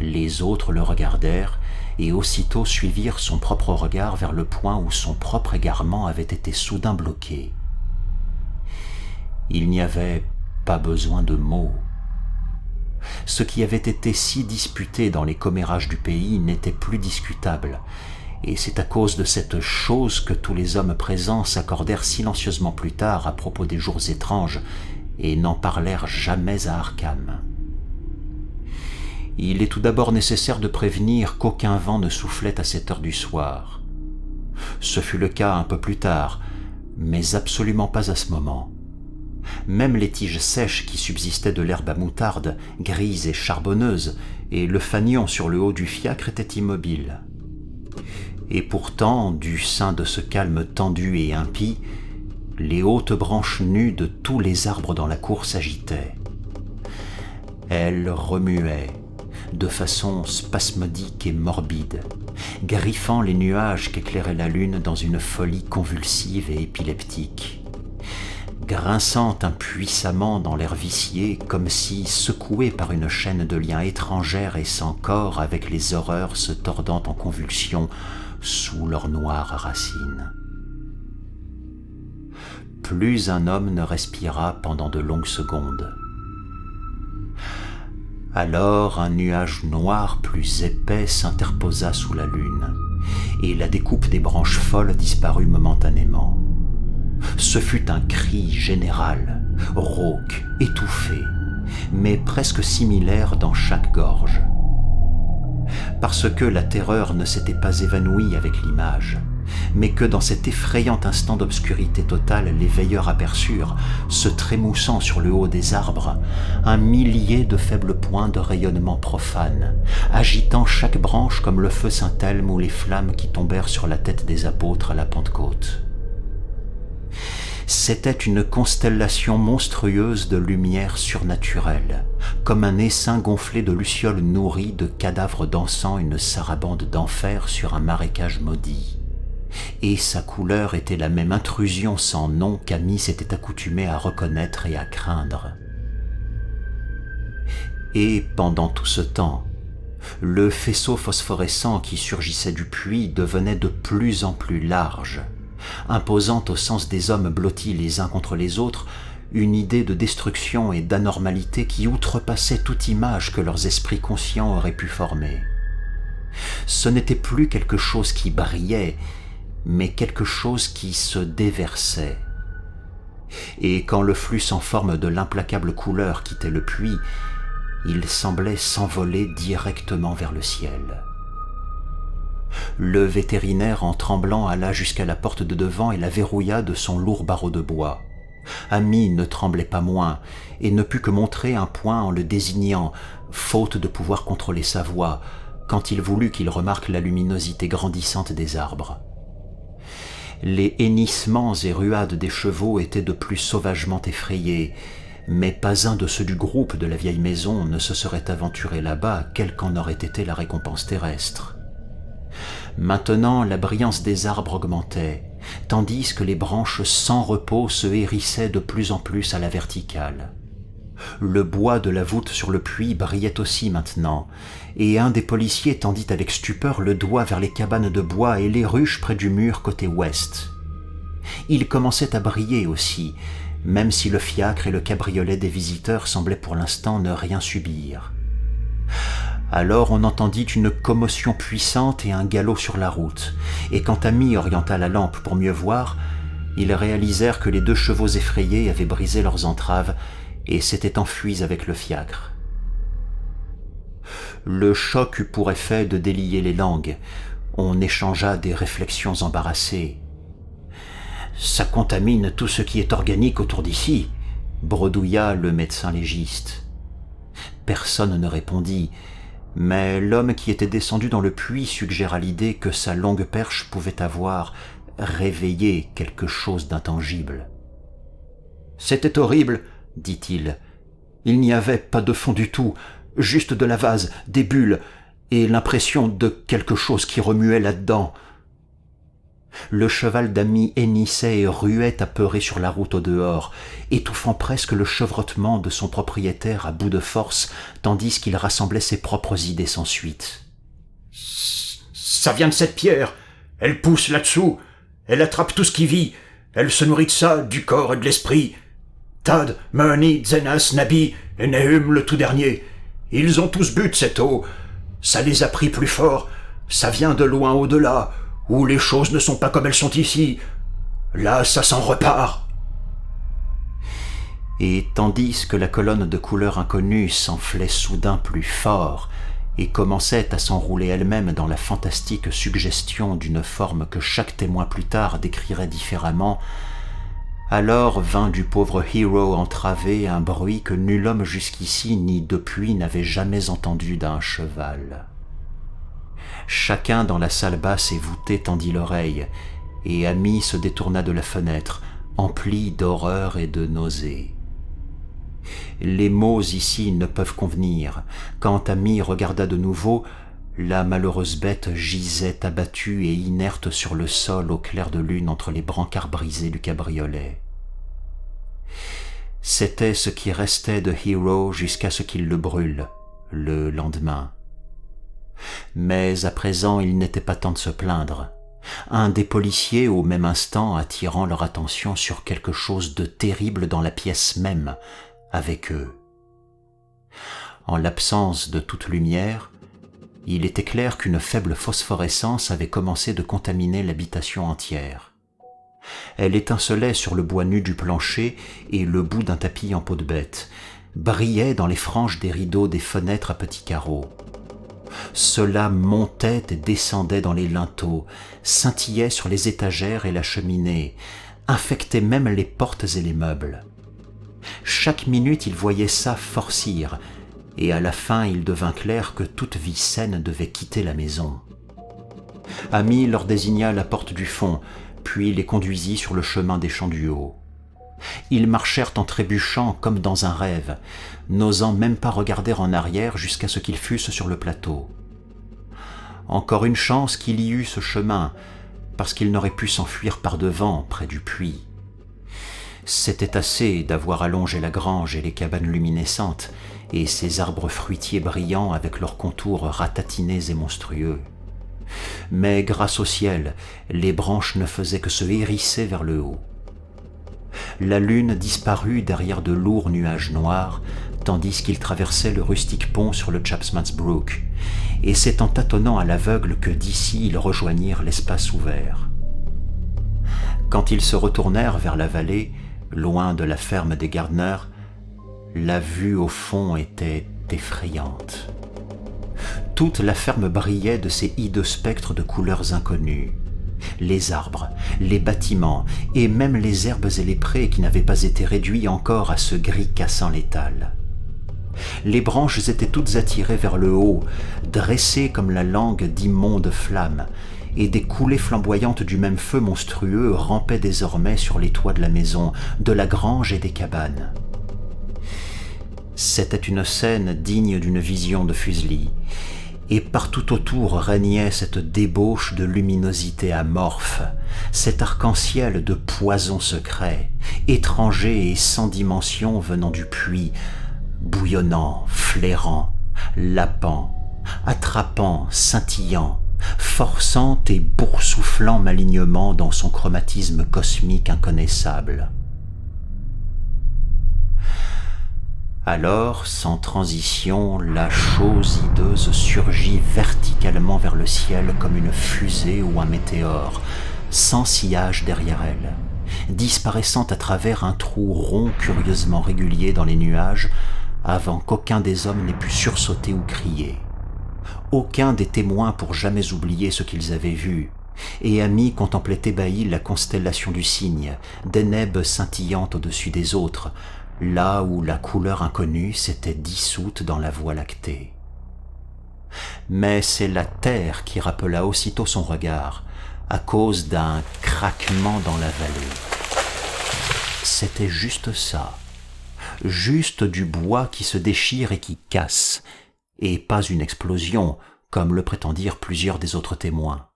Les autres le regardèrent et aussitôt suivirent son propre regard vers le point où son propre égarement avait été soudain bloqué. Il n'y avait pas besoin de mots. Ce qui avait été si disputé dans les commérages du pays n'était plus discutable, et c'est à cause de cette chose que tous les hommes présents s'accordèrent silencieusement plus tard à propos des jours étranges et n'en parlèrent jamais à Arkham. Il est tout d'abord nécessaire de prévenir qu'aucun vent ne soufflait à cette heure du soir. Ce fut le cas un peu plus tard, mais absolument pas à ce moment. Même les tiges sèches qui subsistaient de l'herbe à moutarde, grise et charbonneuse, et le fanion sur le haut du fiacre étaient immobiles. Et pourtant, du sein de ce calme tendu et impie, les hautes branches nues de tous les arbres dans la cour s'agitaient. Elles remuaient, de façon spasmodique et morbide, griffant les nuages qu'éclairait la lune dans une folie convulsive et épileptique, grinçant impuissamment dans l'air vicié comme si secouées par une chaîne de liens étrangères et sans corps avec les horreurs se tordant en convulsions sous leurs noires racines. Plus un homme ne respira pendant de longues secondes. Alors un nuage noir plus épais s'interposa sous la lune, et la découpe des branches folles disparut momentanément. Ce fut un cri général, rauque, étouffé, mais presque similaire dans chaque gorge. Parce que la terreur ne s'était pas évanouie avec l'image, mais que dans cet effrayant instant d'obscurité totale, les veilleurs aperçurent, se trémoussant sur le haut des arbres, un millier de faibles points de rayonnement profane, agitant chaque branche comme le feu Saint-Elme ou les flammes qui tombèrent sur la tête des apôtres à la Pentecôte. C'était une constellation monstrueuse de lumière surnaturelle, comme un essaim gonflé de lucioles nourries de cadavres dansant une sarabande d'enfer sur un marécage maudit. Et sa couleur était la même intrusion sans nom qu'Amy s'était accoutumé à reconnaître et à craindre. Et pendant tout ce temps, le faisceau phosphorescent qui surgissait du puits devenait de plus en plus large, imposant au sens des hommes blottis les uns contre les autres une idée de destruction et d'anormalité qui outrepassait toute image que leurs esprits conscients auraient pu former. Ce n'était plus quelque chose qui brillait, mais quelque chose qui se déversait. Et quand le flux sans forme de l'implacable couleur quittait le puits, il semblait s'envoler directement vers le ciel. Le vétérinaire, en tremblant, alla jusqu'à la porte de devant et la verrouilla de son lourd barreau de bois. Amy ne tremblait pas moins, et ne put que montrer un poing en le désignant, faute de pouvoir contrôler sa voix, quand il voulut qu'il remarque la luminosité grandissante des arbres. Les hennissements et ruades des chevaux étaient de plus sauvagement effrayés, mais pas un de ceux du groupe de la vieille maison ne se serait aventuré là-bas, quelle qu'en aurait été la récompense terrestre. Maintenant, la brillance des arbres augmentait, tandis que les branches sans repos se hérissaient de plus en plus à la verticale. Le bois de la voûte sur le puits brillait aussi maintenant, et un des policiers tendit avec stupeur le doigt vers les cabanes de bois et les ruches près du mur côté ouest. Il commençait à briller aussi, même si le fiacre et le cabriolet des visiteurs semblaient pour l'instant ne rien subir. Alors on entendit une commotion puissante et un galop sur la route, et quand Amy orienta la lampe pour mieux voir, ils réalisèrent que les 2 chevaux effrayés avaient brisé leurs entraves et s'étaient enfuis avec le fiacre. Le choc eut pour effet de délier les langues. On échangea des réflexions embarrassées. « Ça contamine tout ce qui est organique autour d'ici », bredouilla le médecin légiste. Personne ne répondit, mais l'homme qui était descendu dans le puits suggéra l'idée que sa longue perche pouvait avoir réveillé quelque chose d'intangible. « C'était horrible », dit-il. « Il n'y avait pas de fond du tout, juste de la vase, des bulles, et l'impression de quelque chose qui remuait là-dedans. » Le cheval d'Amy hennissait et ruait apeuré sur la route au dehors, étouffant presque le chevrotement de son propriétaire à bout de force, tandis qu'il rassemblait ses propres idées sans suite. « Ça vient de cette pierre, elle pousse là-dessous, elle attrape tout ce qui vit, elle se nourrit de ça, du corps et de l'esprit. Tad, Murney, Zenas, Nabi et Nehum le tout dernier, ils ont tous bu de cette eau. Ça les a pris plus fort, ça vient de loin au-delà, où les choses ne sont pas comme elles sont ici. Là, ça s'en repart. » Et tandis que la colonne de couleur inconnue s'enflait soudain plus fort et commençait à s'enrouler elle-même dans la fantastique suggestion d'une forme que chaque témoin plus tard décrirait différemment, Alors vint du pauvre Hero entravé un bruit que nul homme jusqu'ici ni depuis n'avait jamais entendu d'un cheval. Chacun dans la salle basse et voûtée tendit l'oreille, et Amy se détourna de la fenêtre, empli d'horreur et de nausée. Les mots ici ne peuvent convenir. Quand Amy regarda de nouveau, la malheureuse bête gisait abattue et inerte sur le sol au clair de lune entre les brancards brisés du cabriolet. C'était ce qui restait de Hero jusqu'à ce qu'il le brûle, le lendemain. Mais à présent il n'était pas temps de se plaindre. Un des policiers, au même instant, attirant leur attention sur quelque chose de terrible dans la pièce même, avec eux. En l'absence de toute lumière, il était clair qu'une faible phosphorescence avait commencé de contaminer l'habitation entière. Elle étincelait sur le bois nu du plancher et le bout d'un tapis en peau de bête, brillait dans les franges des rideaux des fenêtres à petits carreaux. Cela montait et descendait dans les linteaux, scintillait sur les étagères et la cheminée, infectait même les portes et les meubles. Chaque minute il voyait ça forcir, et à la fin il devint clair que toute vie saine devait quitter la maison. Amy leur désigna la porte du fond, puis les conduisit sur le chemin des champs du haut. Ils marchèrent en trébuchant comme dans un rêve, n'osant même pas regarder en arrière jusqu'à ce qu'ils fussent sur le plateau. Encore une chance qu'il y eût ce chemin, parce qu'ils n'auraient pu s'enfuir par devant, près du puits. C'était assez d'avoir allongé la grange et les cabanes luminescentes, et ces arbres fruitiers brillants avec leurs contours ratatinés et monstrueux. Mais grâce au ciel, les branches ne faisaient que se hérisser vers le haut. La lune disparut derrière de lourds nuages noirs, tandis qu'ils traversaient le rustique pont sur le Chapsman's Brook, et c'est en tâtonnant à l'aveugle que d'ici ils rejoignirent l'espace ouvert. Quand ils se retournèrent vers la vallée, loin de la ferme des Gardner, la vue au fond était effrayante. Toute la ferme brillait de ces hideux spectres de couleurs inconnues. Les arbres, les bâtiments et même les herbes et les prés qui n'avaient pas été réduits encore à ce gris cassant létal. Les branches étaient toutes attirées vers le haut, dressées comme la langue d'immondes flammes, et des coulées flamboyantes du même feu monstrueux rampaient désormais sur les toits de la maison, de la grange et des cabanes. C'était une scène digne d'une vision de Fuseli, et partout autour régnait cette débauche de luminosité amorphe, cet arc-en-ciel de poison secret, étranger et sans dimension venant du puits, bouillonnant, flairant, lapant, attrapant, scintillant, forçant et boursouflant malignement dans son chromatisme cosmique inconnaissable. Alors, sans transition, la chose hideuse surgit verticalement vers le ciel comme une fusée ou un météore, sans sillage derrière elle, disparaissant à travers un trou rond curieusement régulier dans les nuages, avant qu'aucun des hommes n'ait pu sursauter ou crier. Aucun des témoins pour jamais oublier ce qu'ils avaient vu, et Amy contemplait ébahi la constellation du Cygne, d'énèbres scintillantes au-dessus des autres, là où la couleur inconnue s'était dissoute dans la Voie lactée. Mais c'est la terre qui rappela aussitôt son regard, à cause d'un craquement dans la vallée. C'était juste ça, juste du bois qui se déchire et qui casse, et pas une explosion, comme le prétendirent plusieurs des autres témoins.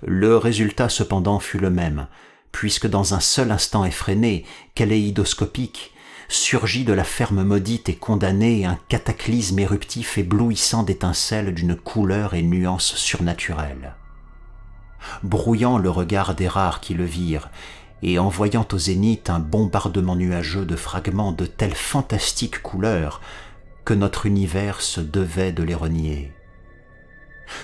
Le résultat cependant fut le même, puisque dans un seul instant effréné, kaléidoscopique, surgit de la ferme maudite et condamnée un cataclysme éruptif éblouissant d'étincelles d'une couleur et nuance surnaturelles. Brouillant le regard des rares qui le virent, et envoyant au zénith un bombardement nuageux de fragments de telles fantastiques couleurs que notre univers se devait de les renier.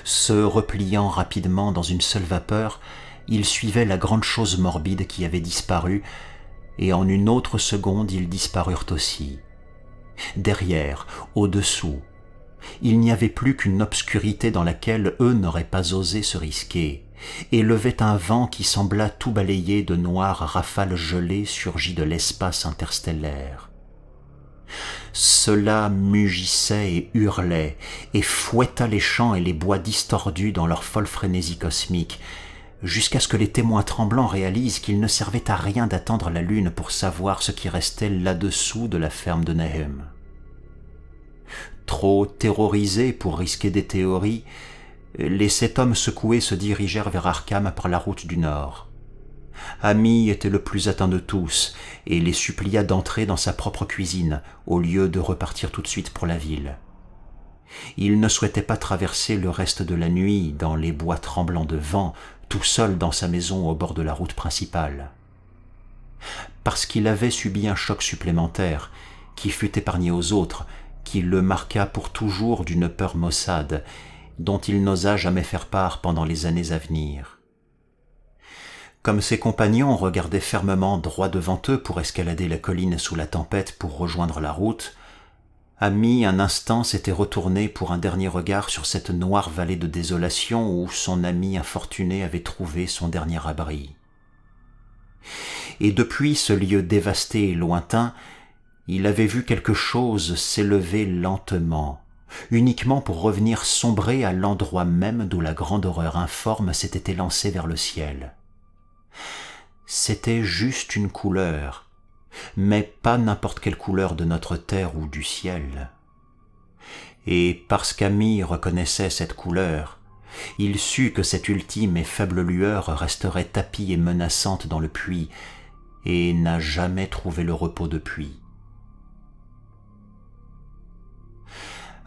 Se repliant rapidement dans une seule vapeur, ils suivaient la grande chose morbide qui avait disparu, et en une autre seconde ils disparurent aussi. Derrière, au-dessous, il n'y avait plus qu'une obscurité dans laquelle eux n'auraient pas osé se risquer, et levait un vent qui sembla tout balayer de noires rafales gelées surgies de l'espace interstellaire. Cela mugissait et hurlait, et fouetta les champs et les bois distordus dans leur folle frénésie cosmique, jusqu'à ce que les témoins tremblants réalisent qu'il ne servait à rien d'attendre la lune pour savoir ce qui restait là-dessous de la ferme de Nahum. Trop terrorisés pour risquer des théories, les 7 hommes secoués se dirigèrent vers Arkham par la route du nord. Amy était le plus atteint de tous et les supplia d'entrer dans sa propre cuisine au lieu de repartir tout de suite pour la ville. Il ne souhaitait pas traverser le reste de la nuit dans les bois tremblants de vent, tout seul dans sa maison au bord de la route principale. Parce qu'il avait subi un choc supplémentaire, qui fut épargné aux autres, qui le marqua pour toujours d'une peur maussade, dont il n'osa jamais faire part pendant les années à venir. Comme ses compagnons regardaient fermement droit devant eux pour escalader la colline sous la tempête pour rejoindre la route, Amy un instant s'était retourné pour un dernier regard sur cette noire vallée de désolation où son ami infortuné avait trouvé son dernier abri. Et depuis ce lieu dévasté et lointain, il avait vu quelque chose s'élever lentement, uniquement pour revenir sombrer à l'endroit même d'où la grande horreur informe s'était élancée vers le ciel. C'était juste une couleur, mais pas n'importe quelle couleur de notre terre ou du ciel. Et parce qu'Amy reconnaissait cette couleur, il sut que cette ultime et faible lueur resterait tapie et menaçante dans le puits, et n'a jamais trouvé le repos depuis.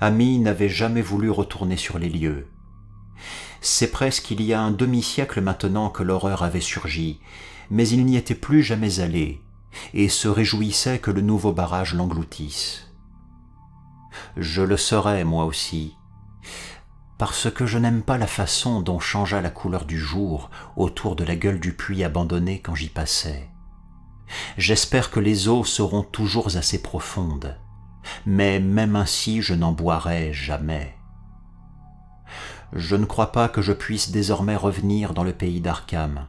Amy n'avait jamais voulu retourner sur les lieux. C'est presque il y a un demi-siècle maintenant que l'horreur avait surgi, mais il n'y était plus jamais allé, et se réjouissait que le nouveau barrage l'engloutisse. Je le serais, moi aussi, parce que je n'aime pas la façon dont changea la couleur du jour autour de la gueule du puits abandonné quand j'y passais. J'espère que les eaux seront toujours assez profondes, mais même ainsi je n'en boirai jamais. Je ne crois pas que je puisse désormais revenir dans le pays d'Arkham.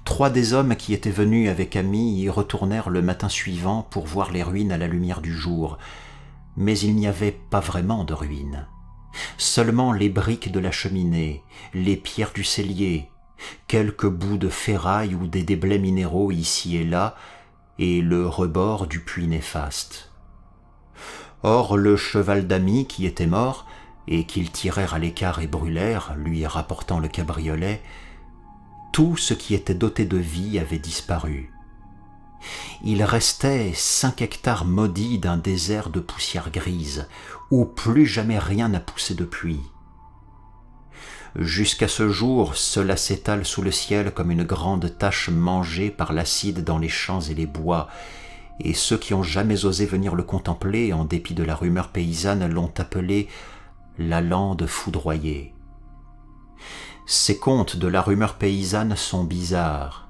3 des hommes qui étaient venus avec Amy y retournèrent le matin suivant pour voir les ruines à la lumière du jour, mais il n'y avait pas vraiment de ruines. Seulement les briques de la cheminée, les pierres du cellier, quelques bouts de ferraille ou des déblais minéraux ici et là, et le rebord du puits néfaste. Or le cheval d'Amy qui était mort, et qu'ils tirèrent à l'écart et brûlèrent, lui rapportant le cabriolet, tout ce qui était doté de vie avait disparu. Il restait 5 hectares maudits d'un désert de poussière grise, où plus jamais rien n'a poussé depuis. Jusqu'à ce jour, cela s'étale sous le ciel comme une grande tache mangée par l'acide dans les champs et les bois, et ceux qui ont jamais osé venir le contempler, en dépit de la rumeur paysanne, l'ont appelé la lande foudroyée. Ces contes de la rumeur paysanne sont bizarres.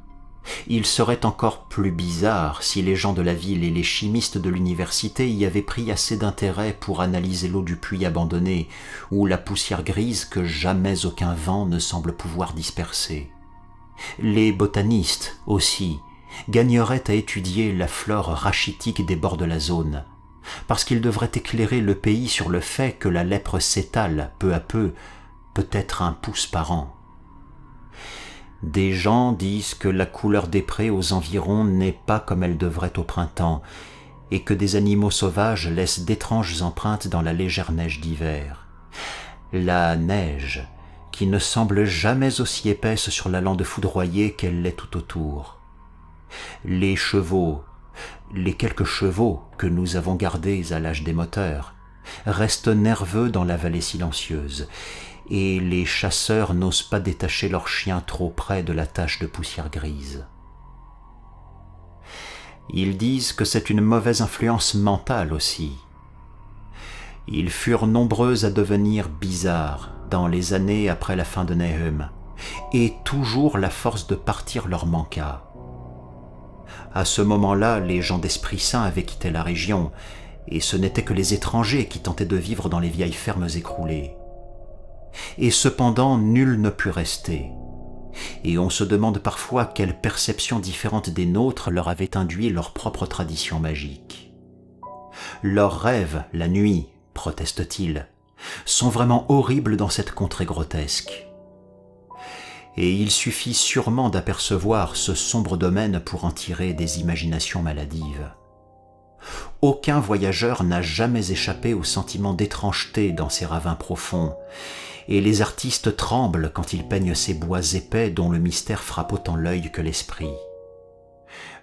Ils seraient encore plus bizarres si les gens de la ville et les chimistes de l'université y avaient pris assez d'intérêt pour analyser l'eau du puits abandonné ou la poussière grise que jamais aucun vent ne semble pouvoir disperser. Les botanistes, aussi, gagneraient à étudier la flore rachitique des bords de la zone, parce qu'ils devraient éclairer le pays sur le fait que la lèpre s'étale peu à peu, peut-être 1 pouce par an. Des gens disent que la couleur des prés aux environs n'est pas comme elle devrait au printemps, et que des animaux sauvages laissent d'étranges empreintes dans la légère neige d'hiver. La neige, qui ne semble jamais aussi épaisse sur la lande foudroyée qu'elle l'est tout autour. Les chevaux, les quelques chevaux que nous avons gardés à l'âge des moteurs, restent nerveux dans la vallée silencieuse, et les chasseurs n'osent pas détacher leurs chiens trop près de la tache de poussière grise. Ils disent que c'est une mauvaise influence mentale aussi. Ils furent nombreux à devenir bizarres dans les années après la fin de Nahum, et toujours la force de partir leur manqua. À ce moment-là, les gens d'esprit sain avaient quitté la région, et ce n'étaient que les étrangers qui tentaient de vivre dans les vieilles fermes écroulées. Et cependant nul ne put rester. Et on se demande parfois quelle perception différente des nôtres leur avait induit leur propre tradition magique. Leurs rêves, la nuit, protestent-ils, sont vraiment horribles dans cette contrée grotesque. Et il suffit sûrement d'apercevoir ce sombre domaine pour en tirer des imaginations maladives. Aucun voyageur n'a jamais échappé au sentiment d'étrangeté dans ces ravins profonds, et les artistes tremblent quand ils peignent ces bois épais dont le mystère frappe autant l'œil que l'esprit.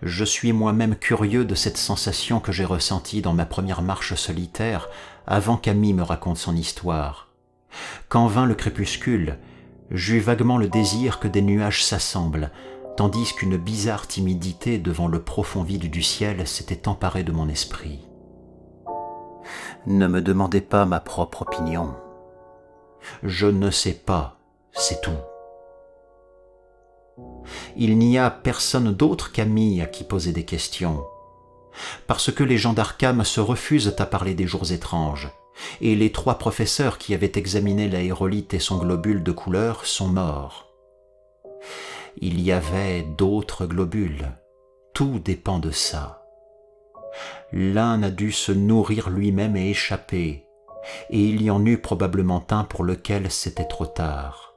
Je suis moi-même curieux de cette sensation que j'ai ressentie dans ma première marche solitaire avant qu'Amy me raconte son histoire. Quand vint le crépuscule, j'eus vaguement le désir que des nuages s'assemblent, tandis qu'une bizarre timidité devant le profond vide du ciel s'était emparée de mon esprit. Ne me demandez pas ma propre opinion. Je ne sais pas, c'est tout. Il n'y a personne d'autre qu'Amy à qui poser des questions, parce que les gens d'Arkham se refusent à parler des jours étranges, et les 3 professeurs qui avaient examiné l'aérolithe et son globule de couleur sont morts. Il y avait d'autres globules, tout dépend de ça. L'un a dû se nourrir lui-même et échapper, et il y en eut probablement un pour lequel c'était trop tard.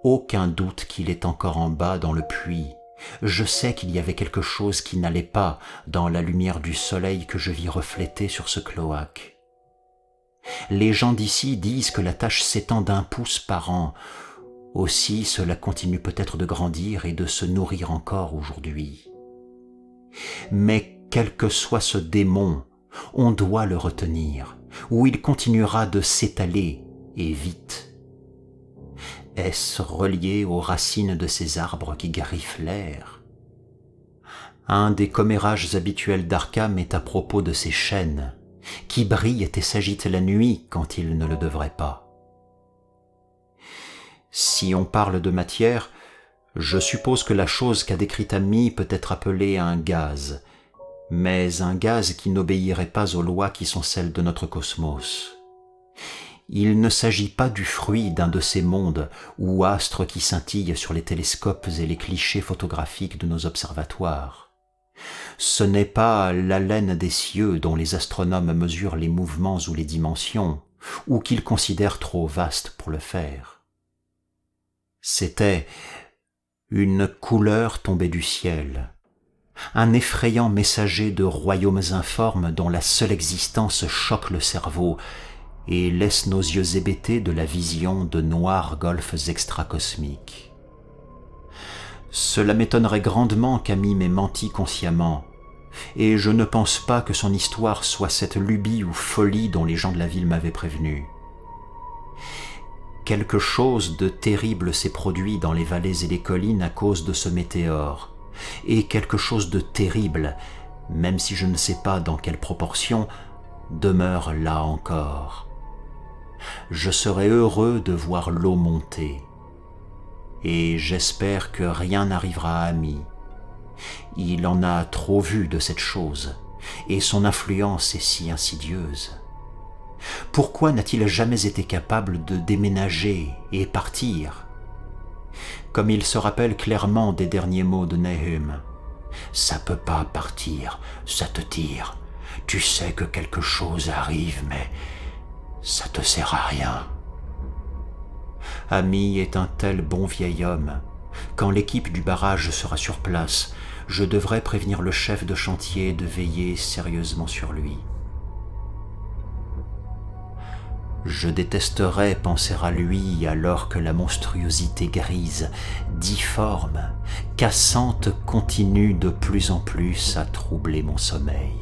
Aucun doute qu'il est encore en bas dans le puits. Je sais qu'il y avait quelque chose qui n'allait pas dans la lumière du soleil que je vis refléter sur ce cloaque. Les gens d'ici disent que la tache s'étend d'1 pouce par an. Aussi cela continue peut-être de grandir et de se nourrir encore aujourd'hui. Mais quel que soit ce démon, on doit le retenir, ou il continuera de s'étaler, et vite. Est-ce relié aux racines de ces arbres qui griffent l'air? Un des commérages habituels d'Arkham est à propos de ces chênes, qui brillent et s'agitent la nuit quand ils ne le devraient pas. Si on parle de matière, je suppose que la chose qu'a décrite Amy peut être appelée un gaz, mais un gaz qui n'obéirait pas aux lois qui sont celles de notre cosmos. Il ne s'agit pas du fruit d'un de ces mondes ou astres qui scintillent sur les télescopes et les clichés photographiques de nos observatoires. Ce n'est pas l'haleine des cieux dont les astronomes mesurent les mouvements ou les dimensions, ou qu'ils considèrent trop vastes pour le faire. C'était une couleur tombée du ciel, un effrayant messager de royaumes informes dont la seule existence choque le cerveau et laisse nos yeux hébétés de la vision de noirs golfes extracosmiques. Cela m'étonnerait grandement qu'Amy m'ait menti consciemment, et je ne pense pas que son histoire soit cette lubie ou folie dont les gens de la ville m'avaient prévenu. Quelque chose de terrible s'est produit dans les vallées et les collines à cause de ce météore, et quelque chose de terrible, même si je ne sais pas dans quelle proportion, demeure là encore. Je serais heureux de voir l'eau monter, et j'espère que rien n'arrivera à Amy. Il en a trop vu de cette chose, et son influence est si insidieuse. Pourquoi n'a-t-il jamais été capable de déménager et partir? Comme il se rappelle clairement des derniers mots de Nahum, « Ça peut pas partir, ça te tire. Tu sais que quelque chose arrive, mais ça te sert à rien. » Amy est un tel bon vieil homme. Quand l'équipe du barrage sera sur place, je devrais prévenir le chef de chantier de veiller sérieusement sur lui. Je détesterais penser à lui alors que la monstruosité grise, difforme, cassante continue de plus en plus à troubler mon sommeil.